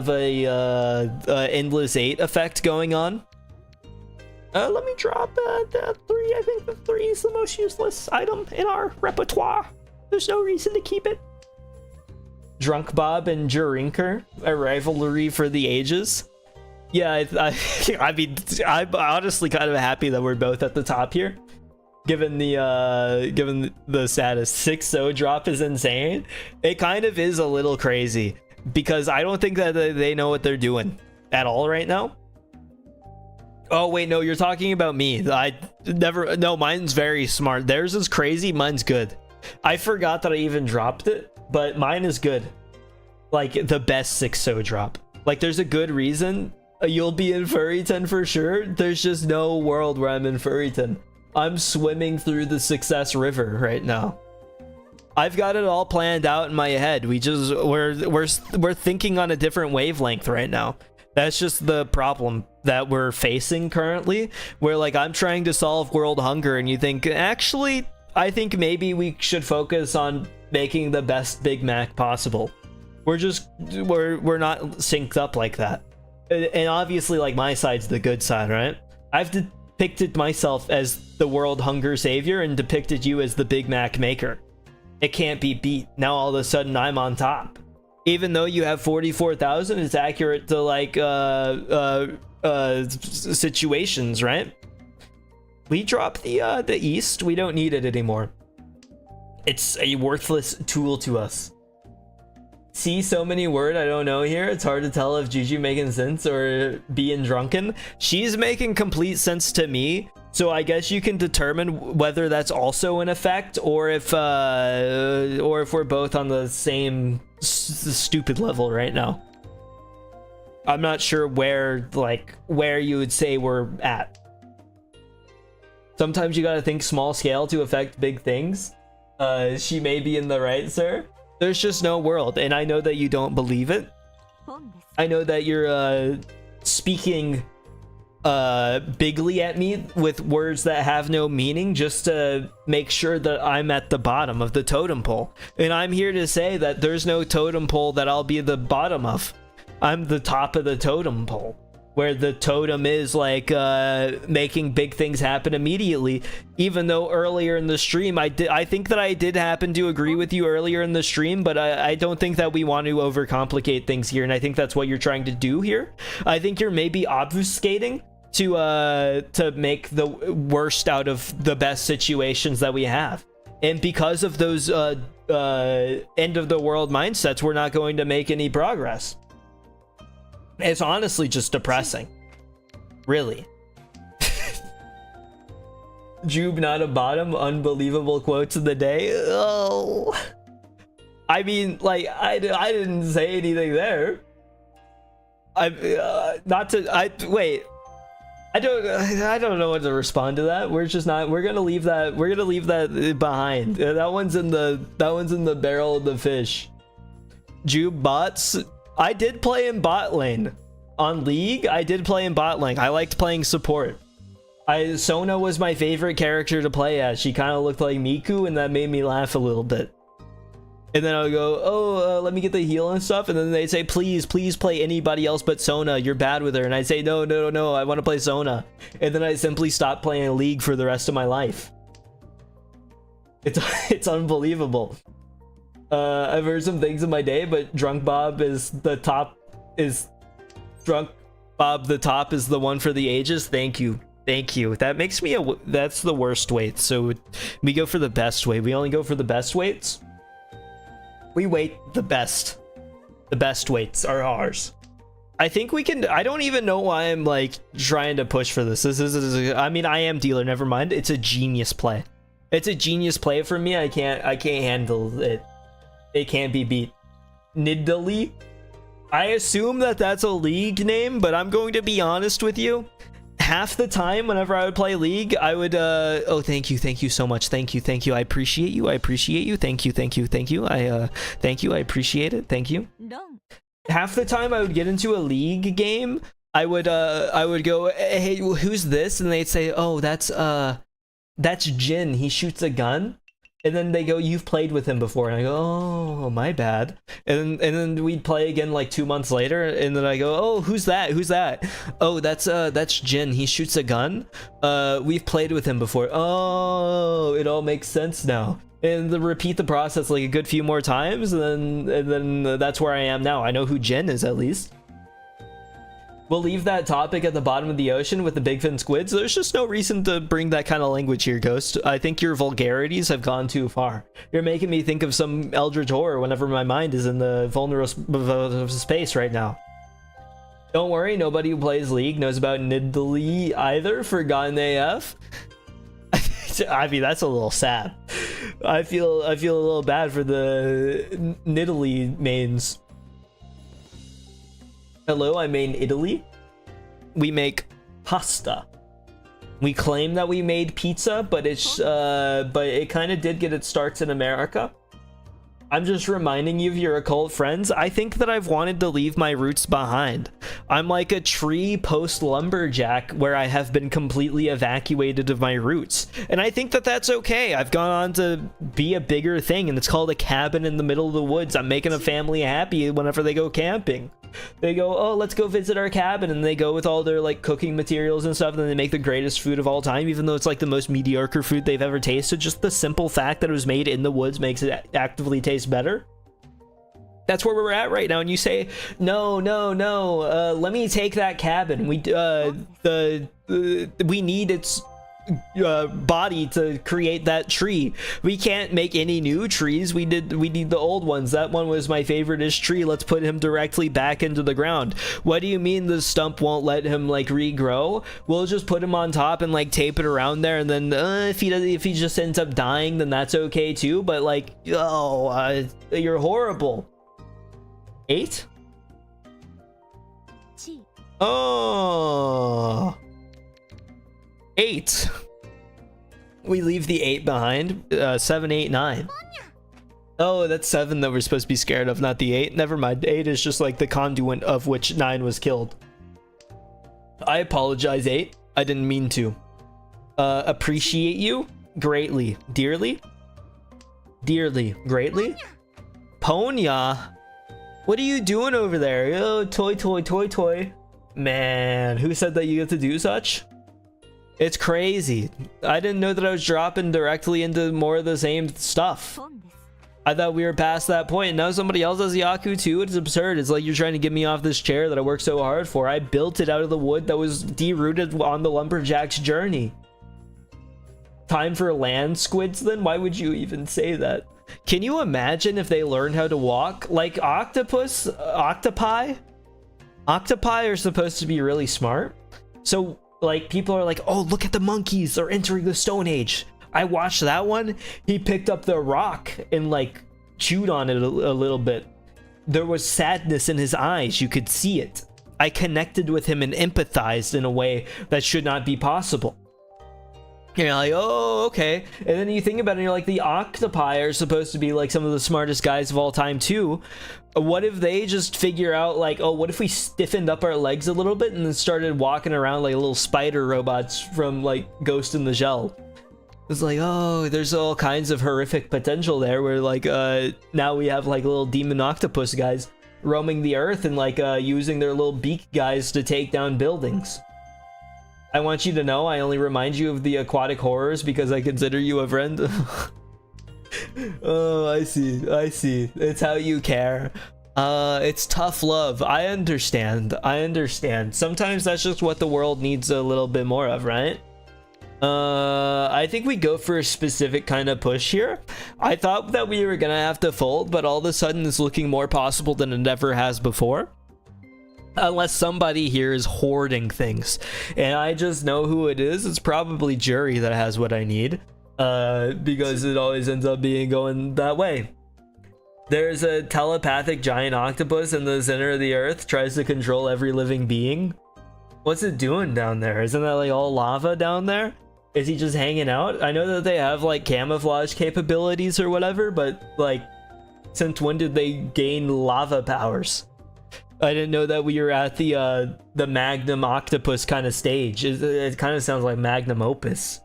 a endless 8 effect going on. Let me drop the 3. I think the 3 is the most useless item in our repertoire. There's no reason to keep it. Drunk Bob and Jurinker, a rivalry for the ages. Yeah, I mean, I'm honestly kind of happy that we're both at the top here. Given the status, 6-0 drop is insane. It kind of is a little crazy because I don't think that they know what they're doing at all right now. Oh wait, no, you're talking about me. No, mine's very smart. Theirs is crazy, mine's good. I forgot that I even dropped it, but mine is good. Like the best 6-0 drop. Like there's a good reason you'll be in Furryton for sure. There's just no world where I'm in Furryton. I'm swimming through the success river right now. I've got it all planned out in my head. We're thinking on a different wavelength right now. That's just the problem that we're facing currently, where like I'm trying to solve world hunger and you think, actually, I think maybe we should focus on making the best Big Mac possible. We're not synced up like that. And obviously like my side's the good side, right? I've depicted myself as the world hunger savior and depicted you as the Big Mac maker. It can't be beat. Now all of a sudden I'm on top. Even though you have 44,000, it's accurate to like situations, right? We drop the East. We don't need it anymore. It's a worthless tool to us. See so many word I don't know here. It's hard to tell if Juju making sense or being drunken. She's making complete sense to me. So I guess you can determine whether that's also an effect or if we're both on the same stupid level right now. I'm not sure where you would say we're at. Sometimes you gotta think small scale to affect big things. She may be in the right, sir. There's just no world, and I know that you don't believe it. I know that you're speaking bigly at me with words that have no meaning just to make sure that I'm at the bottom of the totem pole. And I'm here to say that there's no totem pole that I'll be the bottom of. I'm the top of the totem pole, where the totem is like making big things happen immediately. Even though earlier in the stream I think that I did happen to agree with you earlier in the stream, but I don't think that we want to overcomplicate things here, and I think that's what you're trying to do here. I think you're maybe obfuscating to make the worst out of the best situations that we have, and because of those end of the world mindsets, we're not going to make any progress. It's honestly just depressing. Really. Jube not a bottom, unbelievable quotes of the day. Oh. I mean, like, I didn't say anything there. Wait. I don't know what to respond to that. We're gonna leave that behind. That one's in the barrel of the fish. Jube bots. I did play in bot lane. On League, I did play in bot lane. I liked playing support. Sona was my favorite character to play as. She kind of looked like Miku, and that made me laugh a little bit. And then I would go, let me get the heal and stuff. And then they'd say, please play anybody else but Sona. You're bad with her. And I'd say, no, I want to play Sona. And then I simply stopped playing League for the rest of my life. It's unbelievable. I've heard some things in my day, but Drunk Bob the top is the one for the ages. Thank you. That makes me that's the worst weight. So we go for the best weight. We only go for the best weights. We weight the best. The best weights are ours. I think we can. I don't even know why I'm like trying to push for this. I mean, I am dealer. Never mind. It's a genius play. It's a genius play for me. I can't handle it. It can't be beat. Nidalee? I assume that that's a league name, but I'm going to be honest with you. Half the time, whenever I would play League, I would, oh, thank you so much. Thank you. I appreciate you. Thank you. Thank you. I appreciate it. Thank you. Half the time I would get into a League game, I would go, hey, who's this? And they'd say, oh, that's Jin. He shoots a gun. And then they go, you've played with him before. And I go, oh, my bad. And then we'd play again like 2 months later. And then I go, oh, who's that? Oh, that's Jin. He shoots a gun. We've played with him before. Oh, it all makes sense now. And then repeat the process like a good few more times. And then that's where I am now. I know who Jin is at least. We'll leave that topic at the bottom of the ocean with the big fin squids. There's just no reason to bring that kind of language here, Ghost. I think your vulgarities have gone too far. You're making me think of some eldritch horror whenever my mind is in the vulnerable space right now. Don't worry, nobody who plays League knows about Nidalee either. Forgotten AF. I mean, that's a little sad. I feel a little bad for the Nidalee mains. Hello, I made Italy. We make pasta. We claim that we made pizza, but it kind of did get its starts in America. I'm just reminding you of your occult friends. I think that I've wanted to leave my roots behind. I'm like a tree post-lumberjack where I have been completely evacuated of my roots. And I think that that's okay. I've gone on to be a bigger thing, and it's called a cabin in the middle of the woods. I'm making a family happy whenever they go camping. They go, oh, let's go visit our cabin, and they go with all their like cooking materials and stuff, and then they make the greatest food of all time, even though it's like the most mediocre food they've ever tasted. Just the simple fact that it was made in the woods makes it actively taste better. That's where we're at right now. And you say, no, let me take that cabin. We need its body to create that tree. We can't make any new trees. We need the old ones. That one was my favorite-ish tree. Let's put him directly back into the ground. What do you mean the stump won't let him like regrow? We'll just put him on top and like tape it around there, and then if he just ends up dying, then that's okay too. But like, you're horrible. 8? Oh, 8. We leave the 8 behind. 7, 8, 9. Oh, that's 7 that we're supposed to be scared of, not the 8. Never mind. 8 is just like the conduit of which 9 was killed. I apologize, 8. I didn't mean to. Appreciate you greatly. Dearly, greatly. Ponya, what are you doing over there? Oh, toy. Man, who said that you get to do such? It's crazy. I didn't know that I was dropping directly into more of the same stuff. I thought we were past that point. Now somebody else has Yaku too. It's absurd. It's like you're trying to get me off this chair that I worked so hard for. I built it out of the wood that was derooted on the lumberjack's journey. Time for land squids then? Why would you even say that? Can you imagine if they learned how to walk? Like octopi? Octopi are supposed to be really smart. So like people are like, oh, look at the monkeys, they're entering the Stone Age. I watched that one. He picked up the rock and like chewed on it a little bit. There was sadness in his eyes. You could see it. I connected with him and empathized in a way that should not be possible. You're like, oh, okay. And then you think about it and you're like, the octopi are supposed to be like some of the smartest guys of all time too. What if they just figure out like, oh, what if we stiffened up our legs a little bit and then started walking around like little spider robots from like Ghost in the Shell? It's like, oh, there's all kinds of horrific potential there where like now we have like little demon octopus guys roaming the earth and like using their little beak guys to take down buildings. I want you to know I only remind you of the aquatic horrors because I consider you a friend. Oh, I see. It's how you care. It's tough love. I understand. Sometimes that's just what the world needs a little bit more of, right? I think we go for a specific kind of push here. I thought that we were gonna have to fold, but all of a sudden it's looking more possible than it ever has before. Unless somebody here is hoarding things and I just know who it is. It's probably Jury that has what I need, because it always ends up being going that way. There's a telepathic giant octopus in the center of the earth, tries to control every living being. What's it doing down there? Isn't that like all lava down there? Is he just hanging out? I know that they have like camouflage capabilities or whatever, but like, since when did they gain lava powers? I didn't know that we were at the Magnum Octopus kind of stage. It kind of sounds like Magnum Opus.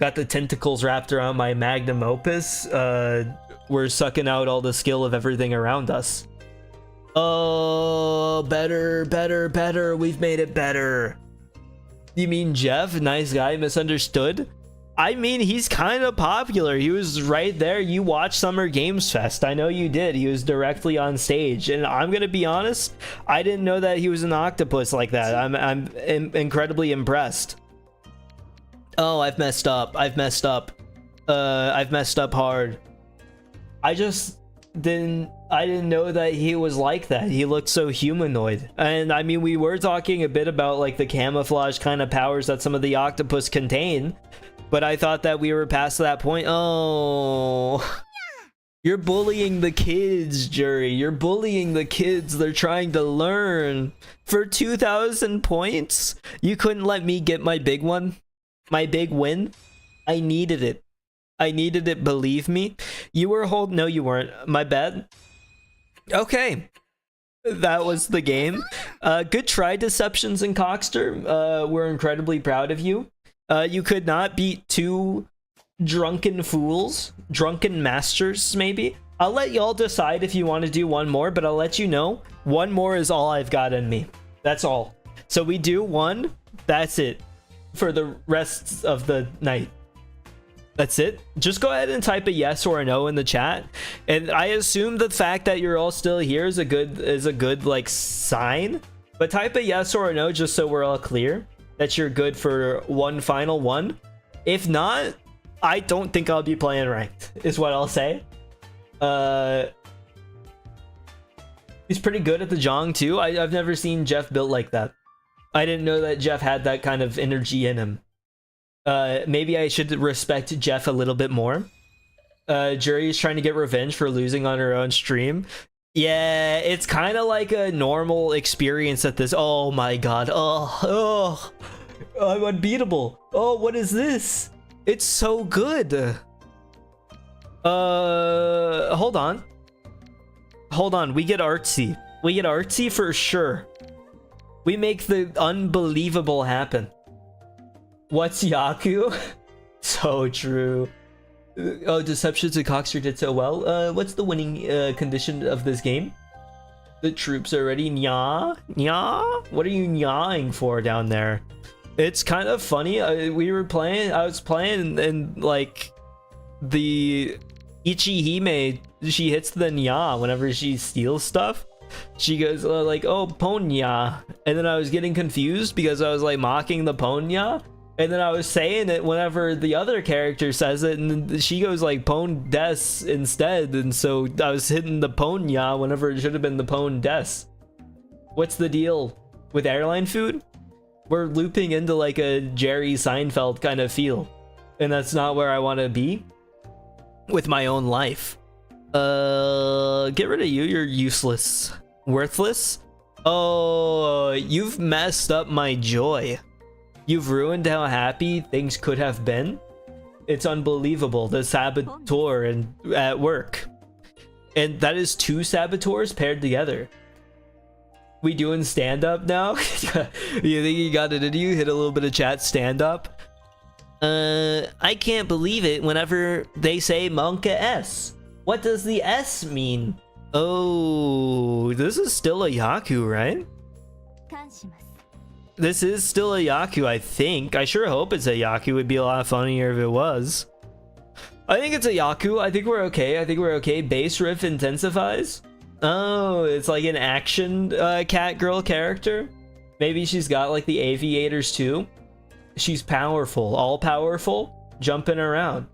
Got the tentacles wrapped around my Magnum Opus. We're sucking out all the skill of everything around us. Oh, better, better, better. We've made it better. You mean Jeff? Nice guy, misunderstood? I mean, he's kind of popular. He was right there. You watched Summer Games Fest. I know you did. He was directly on stage. And I'm going to be honest, I didn't know that he was an octopus like that. I'm incredibly impressed. Oh, I've messed up. I've messed up. I've messed up hard. I didn't know that he was like that. He looked so humanoid. And I mean, we were talking a bit about like the camouflage kind of powers that some of the octopus contain, but I thought that we were past that point. Oh, you're bullying the kids, Jury. You're bullying the kids. They're trying to learn. For 2,000 points, you couldn't let me get my big one, my big win. I needed it. I needed it, believe me. You were no, you weren't. My bad. Okay. That was the game. Good try, Deceptions and Cockster. We're incredibly proud of you. You could not beat two drunken fools. Drunken masters, maybe. I'll let y'all decide if you want to do one more, but I'll let you know. One more is all I've got in me. That's all. So we do one. That's it. For the rest of the night. That's it. Just go ahead and type a yes or a no in the chat. And I assume the fact that you're all still here is a good like sign. But type a yes or a no just so we're all clear that you're good for one final one. If not, I don't think I'll be playing ranked, is what I'll say. He's pretty good at the Jong too. I've never seen Jeff built like that. I didn't know that Jeff had that kind of energy in him. Maybe I should respect Jeff a little bit more. Jury is trying to get revenge for losing on her own stream. Yeah, it's kind of like a normal experience at this. Oh my god. Oh, I'm unbeatable. Oh, what is this? It's so good. Hold on. Hold on, we get artsy. We get artsy for sure. We make the unbelievable happen. What's Yaku? So true. Oh, Deceptions and Cockster did so well. What's the winning condition of this game? The troops are ready. Nya? Nya? What are you nyawing for down there? It's kind of funny. I was playing and like the Ichihime, she hits the nya whenever she steals stuff. She goes like, oh, Ponya. And then I was getting confused because I was like mocking the Ponya. And then I was saying it whenever the other character says it, and she goes like Pon Des instead, and so I was hitting the Ponya whenever it should have been the Pon Des. What's the deal with airline food? We're looping into like a Jerry Seinfeld kind of feel, and that's not where I want to be with my own life. Get rid of you. You're useless, worthless. Oh, you've messed up my joy. You've ruined how happy things could have been. It's unbelievable. The saboteur at work. And that is two saboteurs paired together. We doing stand-up now? You think you got it in you? Hit a little bit of chat stand-up? I can't believe it whenever they say Monka S. What does the S mean? Oh, this is still a Yaku, right? This is still a Yaku, I think. I sure hope it's a Yaku. It would be a lot funnier if it was. I think it's a Yaku. I think we're okay. I think we're okay. Bass riff intensifies. Oh, it's like an action cat girl character. Maybe she's got like the aviators too. She's powerful, all powerful, jumping around.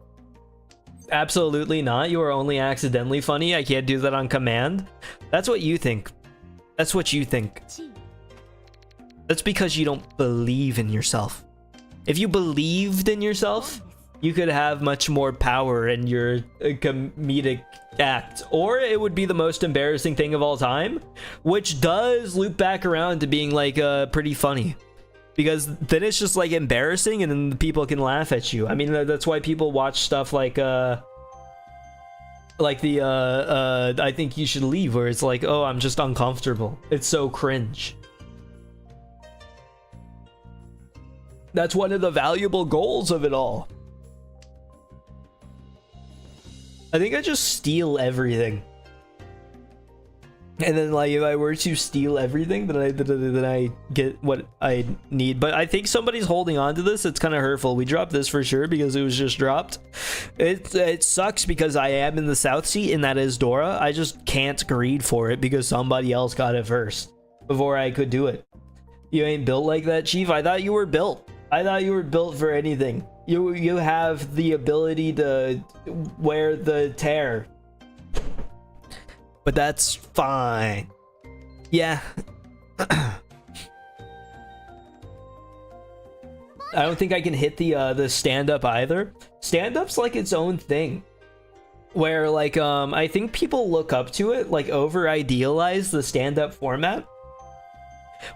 Absolutely not. You are only accidentally funny. I can't do that on command. That's what you think. That's what you think. That's because you don't believe in yourself. If you believed in yourself, you could have much more power in your comedic act, or it would be the most embarrassing thing of all time, which does loop back around to being like pretty funny, because then it's just like embarrassing and then people can laugh at you. I mean, that's why people watch stuff like the I think you should leave, where it's like, oh, I'm just uncomfortable, it's so cringe. That's one of the valuable goals of it all. I think I just steal everything, and then like if I were to steal everything, then I get what I need. But I think somebody's holding on to this. It's kind of hurtful. We dropped this for sure because it was just dropped. It sucks because I am in the South seat, and that is Dora. I just can't greed for it because somebody else got it first before I could do it. You ain't built like that, Chief. I thought you were built. I thought you were built for anything. You have the ability to wear the tear, but that's fine. Yeah. I don't think I can hit the stand-up either. Stand-up's like its own thing, where like I think people look up to it, like over idealize the stand-up format,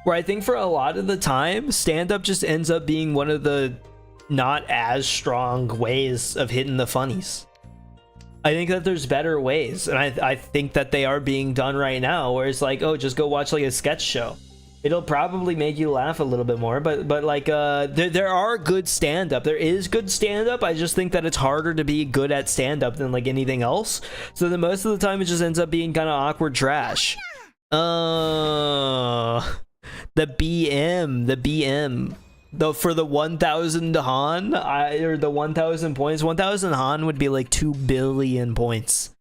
where I think for a lot of the time stand-up just ends up being one of the not as strong ways of hitting the funnies. I think that there's better ways, and I think that they are being done right now, where it's like, oh, just go watch like a sketch show. It'll probably make you laugh a little bit more, but like there are good stand-up. There is good stand-up. I just think that it's harder to be good at stand-up than like anything else. So then most of the time it just ends up being kind of awkward trash. The BM. Though for the 1,000 Han, or the 1,000 points, 1,000 Han would be like 2 billion points.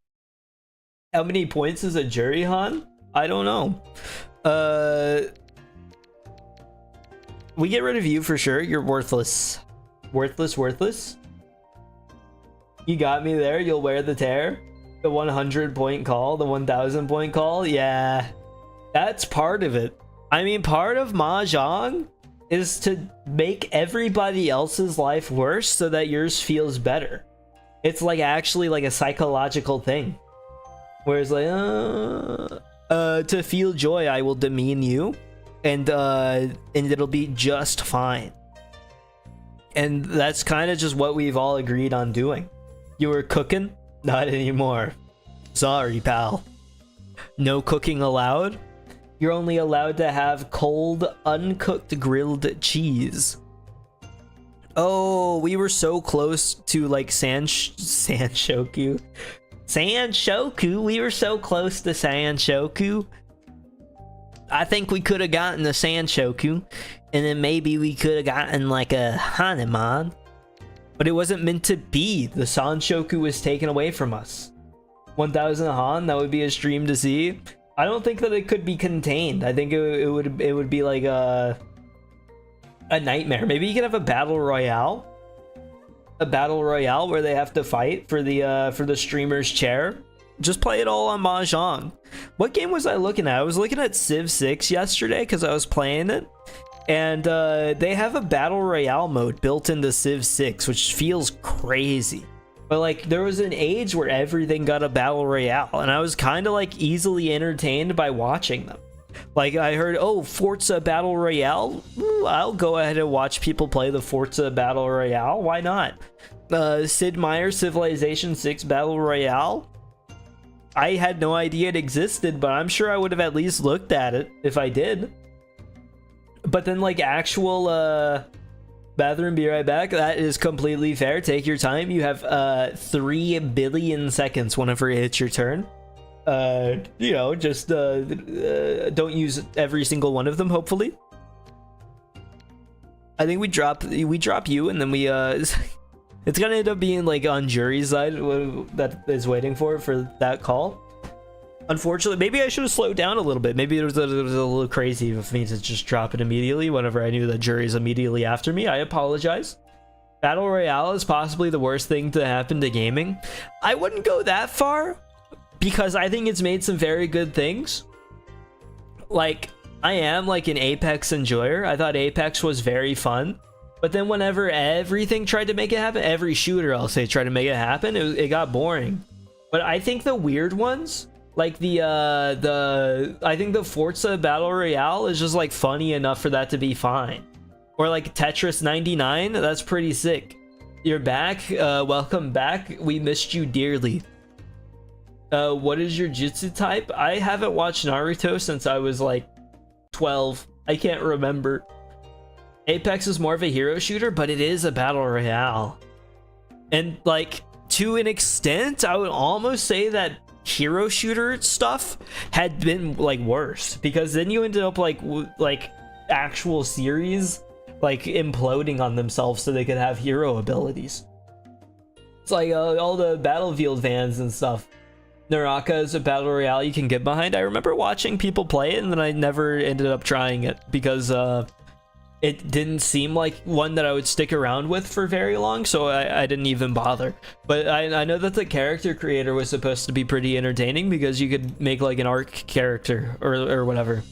How many points is a jury Han? I don't know. We get rid of you for sure. You're worthless. Worthless. You got me there. You'll wear the tear. The 100 point call, the 1,000 point call. Yeah, that's part of it. I mean, part of Mahjong is to make everybody else's life worse so that yours feels better. It's like actually like a psychological thing. Whereas like, to feel joy, I will demean you, and it'll be just fine. And that's kind of just what we've all agreed on doing. You were cooking? Not anymore. Sorry, pal. No cooking allowed? You're only allowed to have cold, uncooked grilled cheese. Oh, we were so close to like Sanshoku. Sanshoku? We were so close to Sanshoku. I think we could have gotten the Sanshoku, and then maybe we could have gotten like a Hanuman. But it wasn't meant to be. The Sanshoku was taken away from us. 1,000 Han, that would be a stream to see. I don't think that it could be contained. I think it would be like a nightmare. Maybe you could have a battle royale. A battle royale where they have to fight for the streamer's chair. Just play it all on Mahjong. What game was I looking at? I was looking at Civ 6 yesterday because I was playing it. And they have a battle royale mode built into Civ 6, which feels crazy. But like there was an age where everything got a battle royale, and I was kind of like easily entertained by watching them. Like I heard, oh, Forza battle royale. Ooh, I'll go ahead and watch people play the Forza battle royale. Why not? Sid Meier's Civilization 6 battle royale. I had no idea it existed, but I'm sure I would have at least looked at it if I did. But then like actual bathroom, be right back. That is completely fair. Take your time. You have 3 billion seconds whenever it hits your turn. You know, just don't use every single one of them, hopefully. I think we drop you, and then we it's gonna end up being like on jury's side that is waiting for that call. Unfortunately, maybe I should have slowed down a little bit. Maybe it was a little crazy of me to just drop it immediately whenever I knew the jury's immediately after me. I apologize. Battle Royale is possibly the worst thing to happen to gaming. I wouldn't go that far, because I think it's made some very good things. Like, I am like an Apex enjoyer. I thought Apex was very fun. But then whenever everything tried to make it happen, every shooter, I'll say, tried to make it happen, it got boring. But I think the weird ones, like I think the Forza Battle Royale is just like funny enough for that to be fine. Or like Tetris 99, that's pretty sick. You're back, welcome back, we missed you dearly. What is your jutsu type? I haven't watched Naruto since I was like 12. I can't remember. Apex is more of a hero shooter, but it is a battle royale. And like, to an extent, I would almost say that hero shooter stuff had been like worse, because then you ended up like actual series like imploding on themselves so they could have hero abilities. It's like all the Battlefield fans and stuff. Naraka is a battle royale you can get behind. I remember watching people play it, and then I never ended up trying it because it didn't seem like one that I would stick around with for very long, so I didn't even bother. But I know that the character creator was supposed to be pretty entertaining because you could make like an arc character or whatever.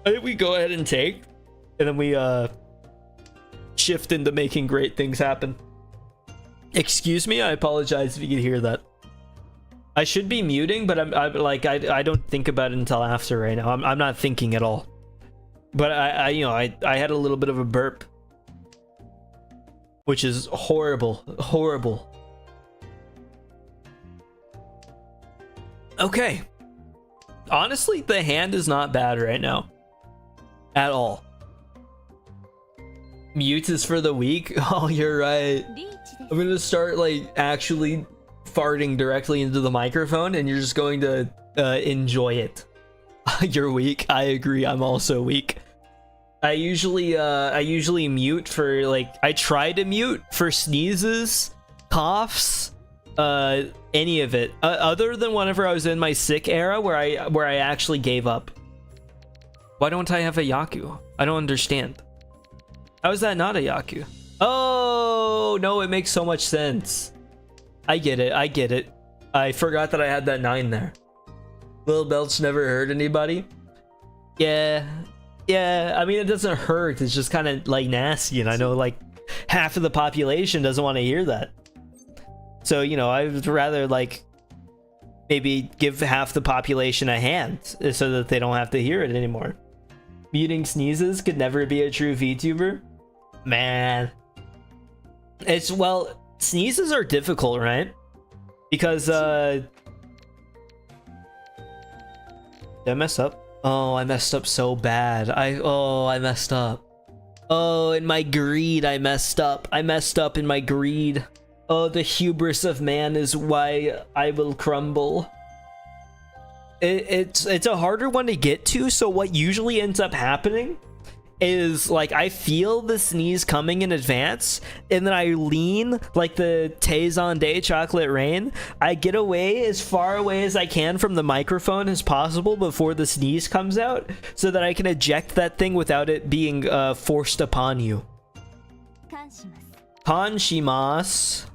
I think we go ahead and take, and then we shift into making great things happen. Excuse me, I apologize if you could hear that. I should be muting, but I don't think about it until after right now. I'm not thinking at all. But I had a little bit of a burp, which is horrible, horrible. Okay. Honestly, the hand is not bad right now. At all. Mute is for the weak. Oh, you're right. I'm gonna start like actually farting directly into the microphone, and you're just going to enjoy it. You're weak. I agree. I'm also weak. I usually mute for like, I try to mute for sneezes, coughs, any of it, other than whenever I was in my sick era where I actually gave up. Why don't I have a Yaku? I don't understand. How is that not a Yaku? Oh no, it makes so much sense. I get it. I get it. I forgot that I had that 9 there. Lil Belch never hurt anybody. Yeah. I mean, it doesn't hurt. It's just kind of like nasty, and I know like half of the population doesn't want to hear that. So, you know, I'd rather like maybe give half the population a hand so that they don't have to hear it anymore. Muting sneezes could never be a true VTuber. Man. It's, well, sneezes are difficult, right? Because did I mess up? Oh, I messed up so bad. I messed up. Oh, in my greed, I messed up. I messed up in my greed. Oh, the hubris of man is why I will crumble. It's a harder one to get to, so what usually ends up happening is like I feel the sneeze coming in advance, and then I lean like the Tay chocolate rain. I get away as far away as I can from the microphone as possible before the sneeze comes out, so that I can eject that thing without it being forced upon you. Kanshimasu.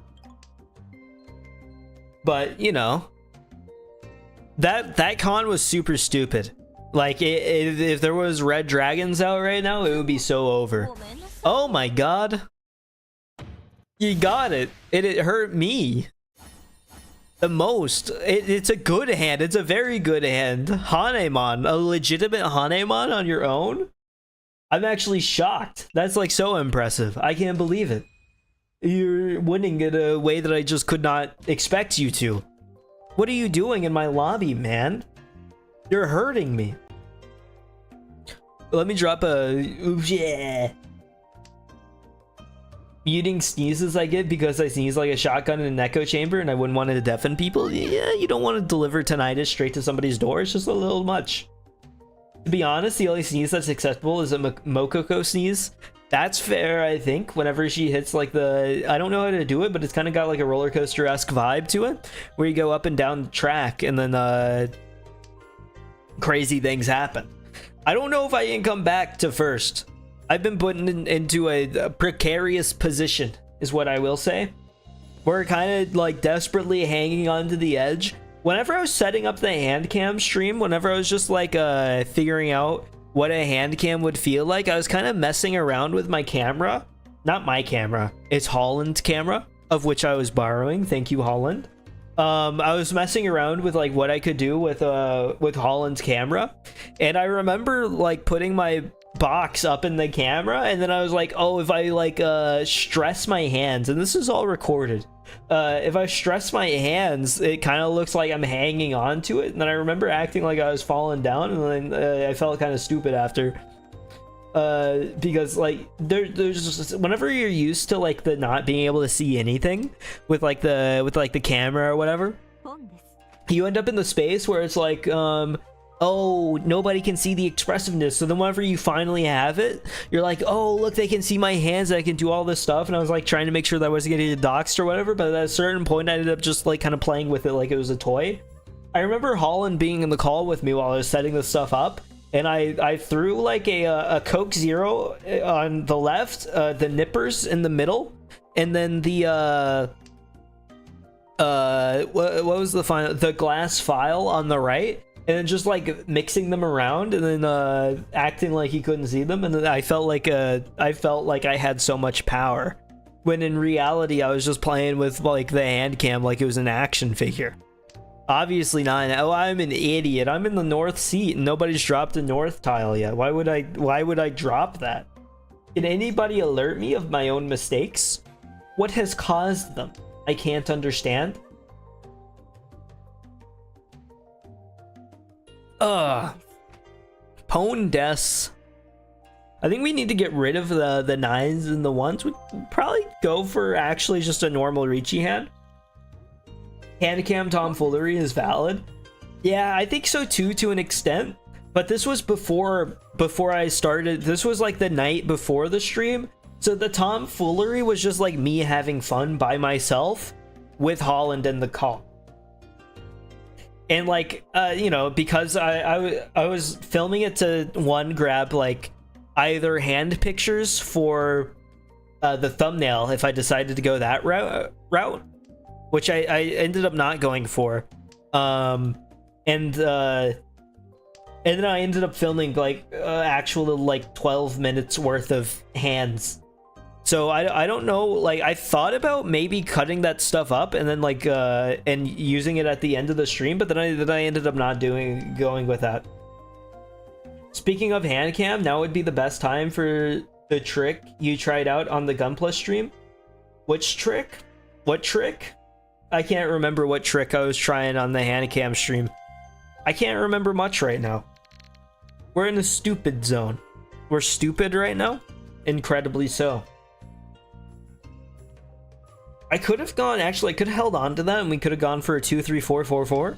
But you know, that con was super stupid. Like, if there was red dragons out right now, it would be so over. Oh my god. You got it. It hurt me the most. It's a good hand. It's a very good hand. Hanemon. A legitimate Hanemon on your own? I'm actually shocked. That's like so impressive. I can't believe it. You're winning in a way that I just could not expect you to. What are you doing in my lobby, man? You're hurting me. Let me drop a... yeah. Muting sneezes I get because I sneeze like a shotgun in an echo chamber and I wouldn't want to deafen people. Yeah, you don't want to deliver tinnitus straight to somebody's door. It's just a little much. To be honest, the only sneeze that's acceptable is a Mokoko sneeze. That's fair, I think. Whenever she hits like the... I don't know how to do it, but it's kind of got like a roller coaster-esque vibe to it, where you go up and down the track and then crazy things happen. I don't know if I can come back to first. I've been put into a precarious position, is what I will say. We're kind of like desperately hanging onto the edge. Whenever I was setting up the hand cam stream, whenever I was just like figuring out what a hand cam would feel like, I was kind of messing around with my camera. Not my camera, it's Holland's camera, of which I was borrowing. Thank you, Holland. I was messing around with like what I could do with Holland's camera, and I remember like putting my box up in the camera, and then I was like, oh, if I like stress my hands, and this is all recorded, if I stress my hands, it kind of looks like I'm hanging on to it. And then I remember acting like I was falling down, and then I felt kind of stupid after, because like there's just, whenever you're used to like the not being able to see anything with like the camera or whatever, you end up in the space where it's like oh, nobody can see the expressiveness. So then whenever you finally have it, you're like, oh, look, they can see my hands, I can do all this stuff. And I was like trying to make sure that I wasn't getting doxxed or whatever, but at a certain point I ended up just like kind of playing with it like it was a toy. I remember Holland being in the call with me while I was setting this stuff up, and I threw like a Coke Zero on the left, the nippers in the middle, and then the what was the final, the glass file on the right, and then just like mixing them around, and then acting like he couldn't see them. And then I felt like I had so much power, when in reality I was just playing with like the hand cam like it was an action figure. Obviously not. Oh, I'm an idiot. I'm in the north seat and nobody's dropped a north tile yet. Why would I drop that? Can anybody alert me of my own mistakes? What has caused them? I can't understand. Pwn des. I think we need to get rid of the nines and the ones. We'd probably go for actually just a normal Ricci hand. Handcam tomfoolery is valid. Yeah, I think so too, to an extent. But this was before I started. This was like the night before the stream. So the tomfoolery was just like me having fun by myself with Holland in the call. And like, you know, because I was filming it to grab like either hand pictures for the thumbnail if I decided to go that route, which I ended up not going for, and then I ended up filming like actual like 12 minutes worth of hands. So I don't know, like I thought about maybe cutting that stuff up and then like and using it at the end of the stream, but then I ended up not going with that. Speaking of hand cam, now would be the best time for the trick you tried out on the Gunpla stream. Which trick? What trick? I can't remember what trick I was trying on the hand cam stream. I can't remember much right now. We're in the stupid zone. We're stupid right now? Incredibly so. I could have gone, actually, I could have held on to that and we could have gone for a 2-3-4-4-4.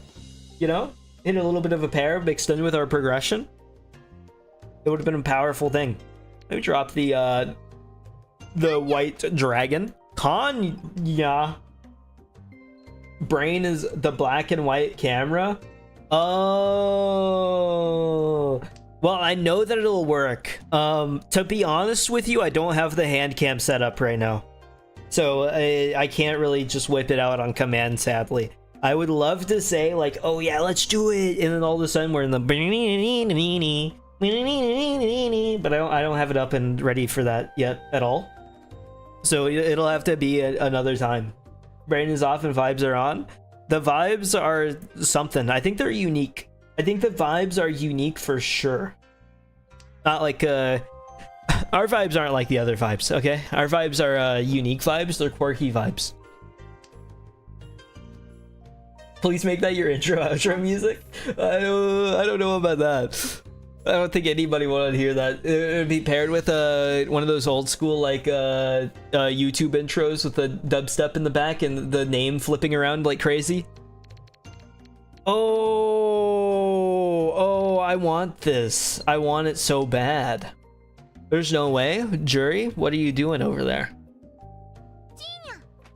You know? Hit a little bit of a pair mixed in with our progression. It would have been a powerful thing. Let me drop the white dragon. Kanya. Brain is the black and white camera. Oh, well, I know that it'll work. To be honest with you, I don't have the hand cam set up right now, so I can't really just whip it out on command, sadly. I would love to say like, oh yeah, let's do it, and then all of a sudden we're in the but I don't have it up and ready for that yet at all, so it'll have to be another time. Brain is off and vibes are on. The vibes are something. I think they're unique. I think the vibes are unique for sure. Not like our vibes aren't like the other vibes, okay? Our vibes are unique vibes. They're quirky vibes. Please make that your intro outro music. I don't know about that. I don't think anybody wanted to hear that. It would be paired with one of those old school like YouTube intros with the dubstep in the back and the name flipping around like crazy. Oh, I want this. I want it so bad. There's no way. Jury, what are you doing over there?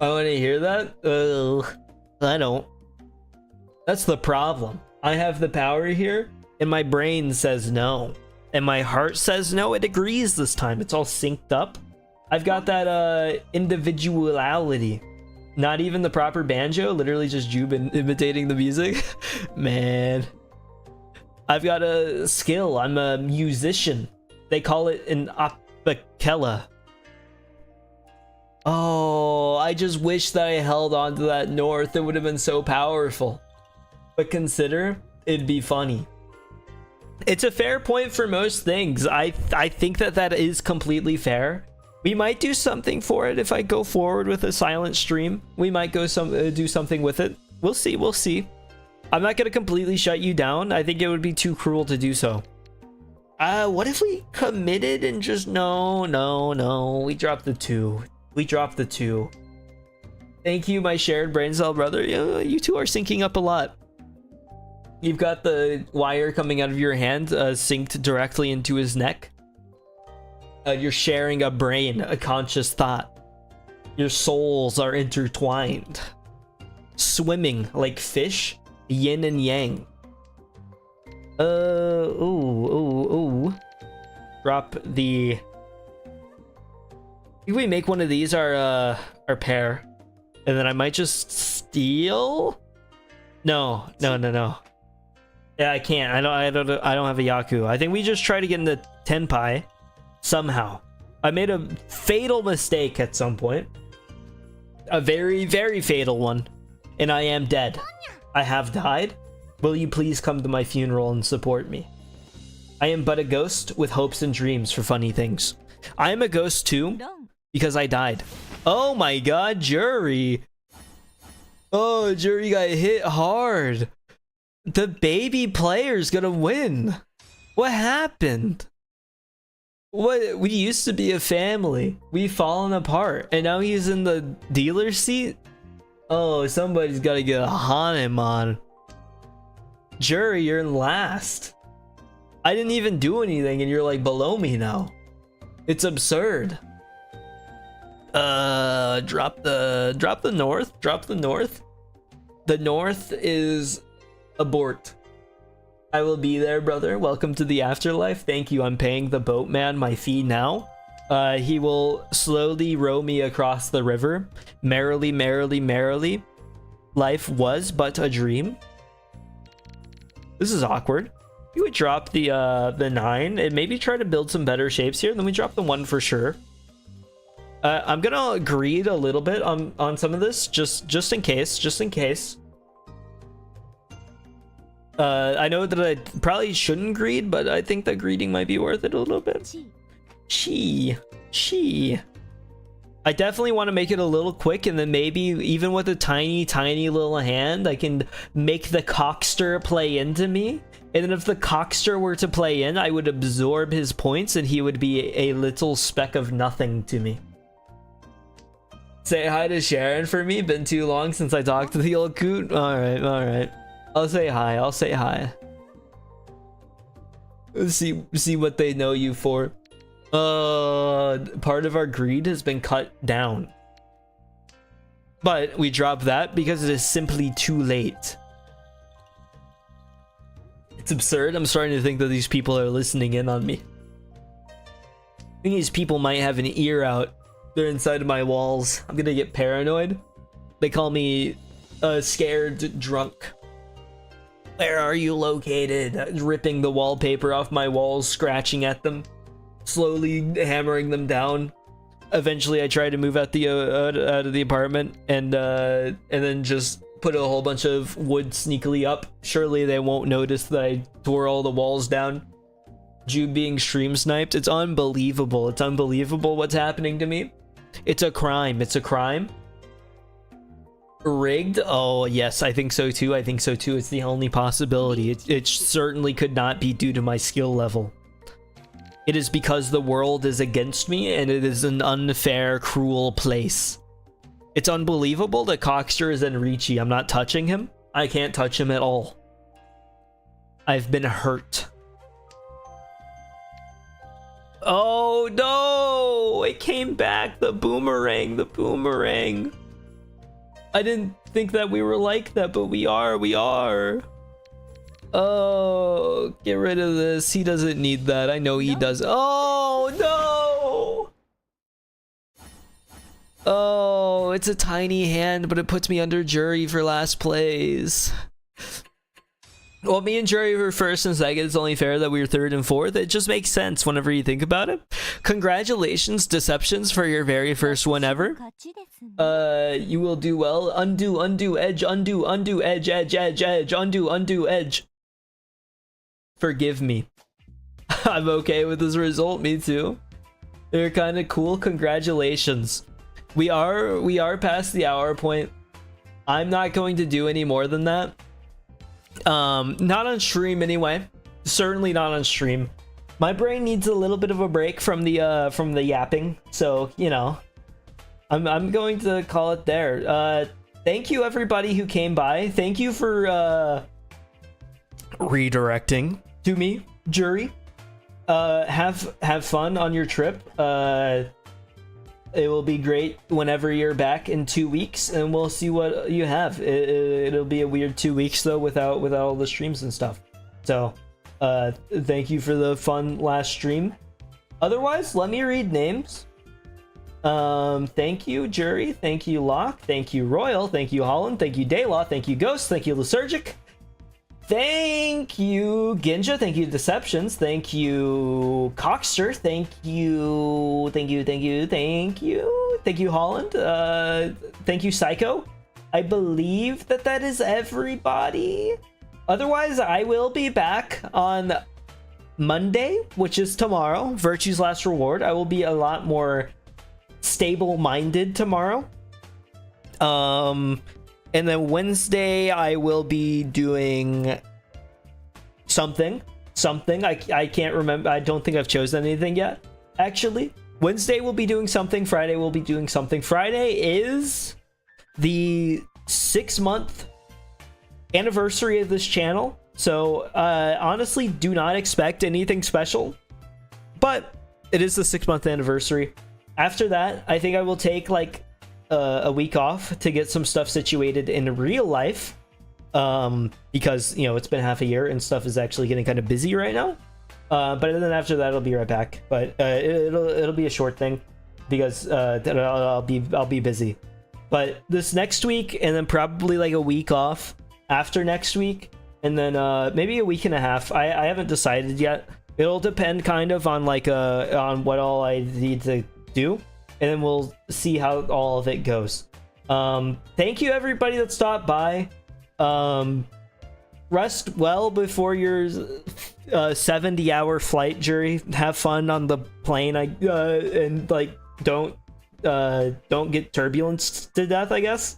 I want to hear that. I don't. That's the problem. I have the power here. And my brain says no. And my heart says no. It agrees this time. It's all synced up. I've got that individuality. Not even the proper banjo. Literally just Jubin imitating the music. Man. I've got a skill. I'm a musician. They call it an acapella. Oh, I just wish that I held on to that north. It would have been so powerful. But consider, it'd be funny. It's a fair point for most things. I think that is completely fair. We might do something for it if I go forward with a silent stream. We might go do something with it. We'll see. We'll see. I'm not gonna completely shut you down. I think it would be too cruel to do so. What if we committed and just no. We dropped the 2. We dropped the 2. Thank you, my shared brain cell brother. You two are syncing up a lot. You've got the wire coming out of your hand synced directly into his neck. You're sharing a brain, a conscious thought. Your souls are intertwined. Swimming like fish, yin and yang. Ooh. Drop the... If we make one of these our pair, and then I might just steal? No. Yeah, I can't. I don't have a Yaku. I think we just try to get into Tenpai somehow. I made a fatal mistake at some point. A very, very fatal one. And I am dead. I have died. Will you please come to my funeral and support me? I am but a ghost with hopes and dreams for funny things. I am a ghost too, because I died. Oh my god, Jury. Oh, Jury got hit hard. The baby player's gonna win. What happened? What? We used to be a family. We've fallen apart, and now he's in the dealer seat? Oh, somebody's gotta get a Hanem on. Jury, you're in last. I didn't even do anything, and you're like below me now. It's absurd. Drop the north. Drop the north. The north is abort. I will be there, brother. Welcome to the afterlife. Thank you. I'm paying the boatman my fee now. He will slowly row me across the river. Merrily, merrily, merrily. Life was but a dream. This is awkward. We would drop the 9 and maybe try to build some better shapes here. Then we drop the 1 for sure. I'm gonna greed a little bit on some of this, just in case. I know that I probably shouldn't greed, but I think that greeding might be worth it a little bit. Chi. I definitely want to make it a little quick, and then maybe even with a tiny little hand, I can make the cockster play into me. And then if the cockster were to play in, I would absorb his points, and he would be a little speck of nothing to me. Say hi to Sharon for me. Been too long since I talked to the old coot. All right. I'll say hi. Let's see what they know you for. Part of our greed has been cut down. But we drop that because it is simply too late. It's absurd. I'm starting to think that these people are listening in on me. I think these people might have an ear out. They're inside of my walls. I'm gonna get paranoid. They call me a scared drunk. Where are you located? Ripping the wallpaper off my walls, scratching at them, slowly hammering them down. Eventually, I try to move out of the apartment and then just put a whole bunch of wood sneakily up. Surely they won't notice that I tore all the walls down. Jude being stream sniped. It's unbelievable. It's unbelievable what's happening to me. It's a crime. It's a crime. Rigged? Oh, yes, I think so too. It's the only possibility. It certainly could not be due to my skill level. It is because the world is against me, and it is an unfair, cruel place. It's unbelievable that Cockster is Enrichi. I'm not touching him. I can't touch him at all. I've been hurt. Oh no! It came back. The boomerang. I didn't think that we were like that, but we are. Oh, get rid of this. He doesn't need that. I know he does. Oh no! Oh, it's a tiny hand, but it puts me under jury for last place. Well, me and Jerry were first and second. It's only fair that we were third and fourth. It just makes sense whenever you think about it. Congratulations, Deceptions, for your very first one ever. You will do well. Undo, undo, edge, undo, undo, edge, edge, edge, edge, undo, undo, edge. Forgive me. I'm okay with this result. Me too. They're kind of cool. Congratulations. We are past the hour point. I'm not going to do any more than that. Not on stream anyway. Certainly not on stream. My brain needs a little bit of a break from the yapping. So, you know, I'm going to call it there. Thank you everybody who came by. Thank you for redirecting to me, Jury. Have fun on your trip. It will be great whenever you're back in 2 weeks, and we'll see what you have. It'll be a weird 2 weeks though without all the streams and stuff. So thank you for the fun last stream. Otherwise, let me read names. Thank you, Jury. Thank you, Locke. Thank you, Royal. Thank you, Holland. Thank you, Daylaw. Thank you, Ghost. Thank you, Lysergic. Thank you, Ginja. Thank you, Deceptions. Thank you, Cockster. Thank you, Holland. Thank you, Psycho. I believe that is everybody. Otherwise, I will be back on Monday, which is tomorrow. Virtue's Last Reward. I will be a lot more stable-minded tomorrow. And then Wednesday, I will be doing something. I can't remember. I don't think I've chosen anything yet, actually. Wednesday, we'll be doing something. Friday, we'll be doing something. Friday is the 6-month anniversary of this channel. So, honestly, do not expect anything special. But it is the 6-month anniversary. After that, I think I will take, like, a week off to get some stuff situated in real life, because, you know, it's been half a year and stuff is actually getting kind of busy right now. But then after that, I'll be right back. But it'll be a short thing because I'll be busy. But this next week, and then probably like a week off after next week, and then maybe a week and a half. I haven't decided yet. It'll depend kind of on like on what all I need to do. And then we'll see how all of it goes. Thank you everybody that stopped by. Rest well before your 70-hour flight, Jury. Have fun on the plane. And like don't get turbulence to death, I guess.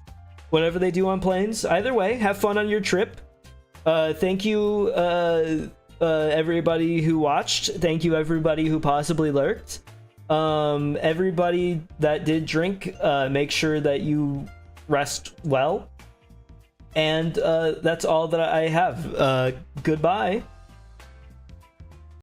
Whatever they do on planes. Either way, have fun on your trip. Thank you everybody who watched. Thank you everybody who possibly lurked. Everybody that did drink, make sure that you rest well. And that's all that I have. Goodbye.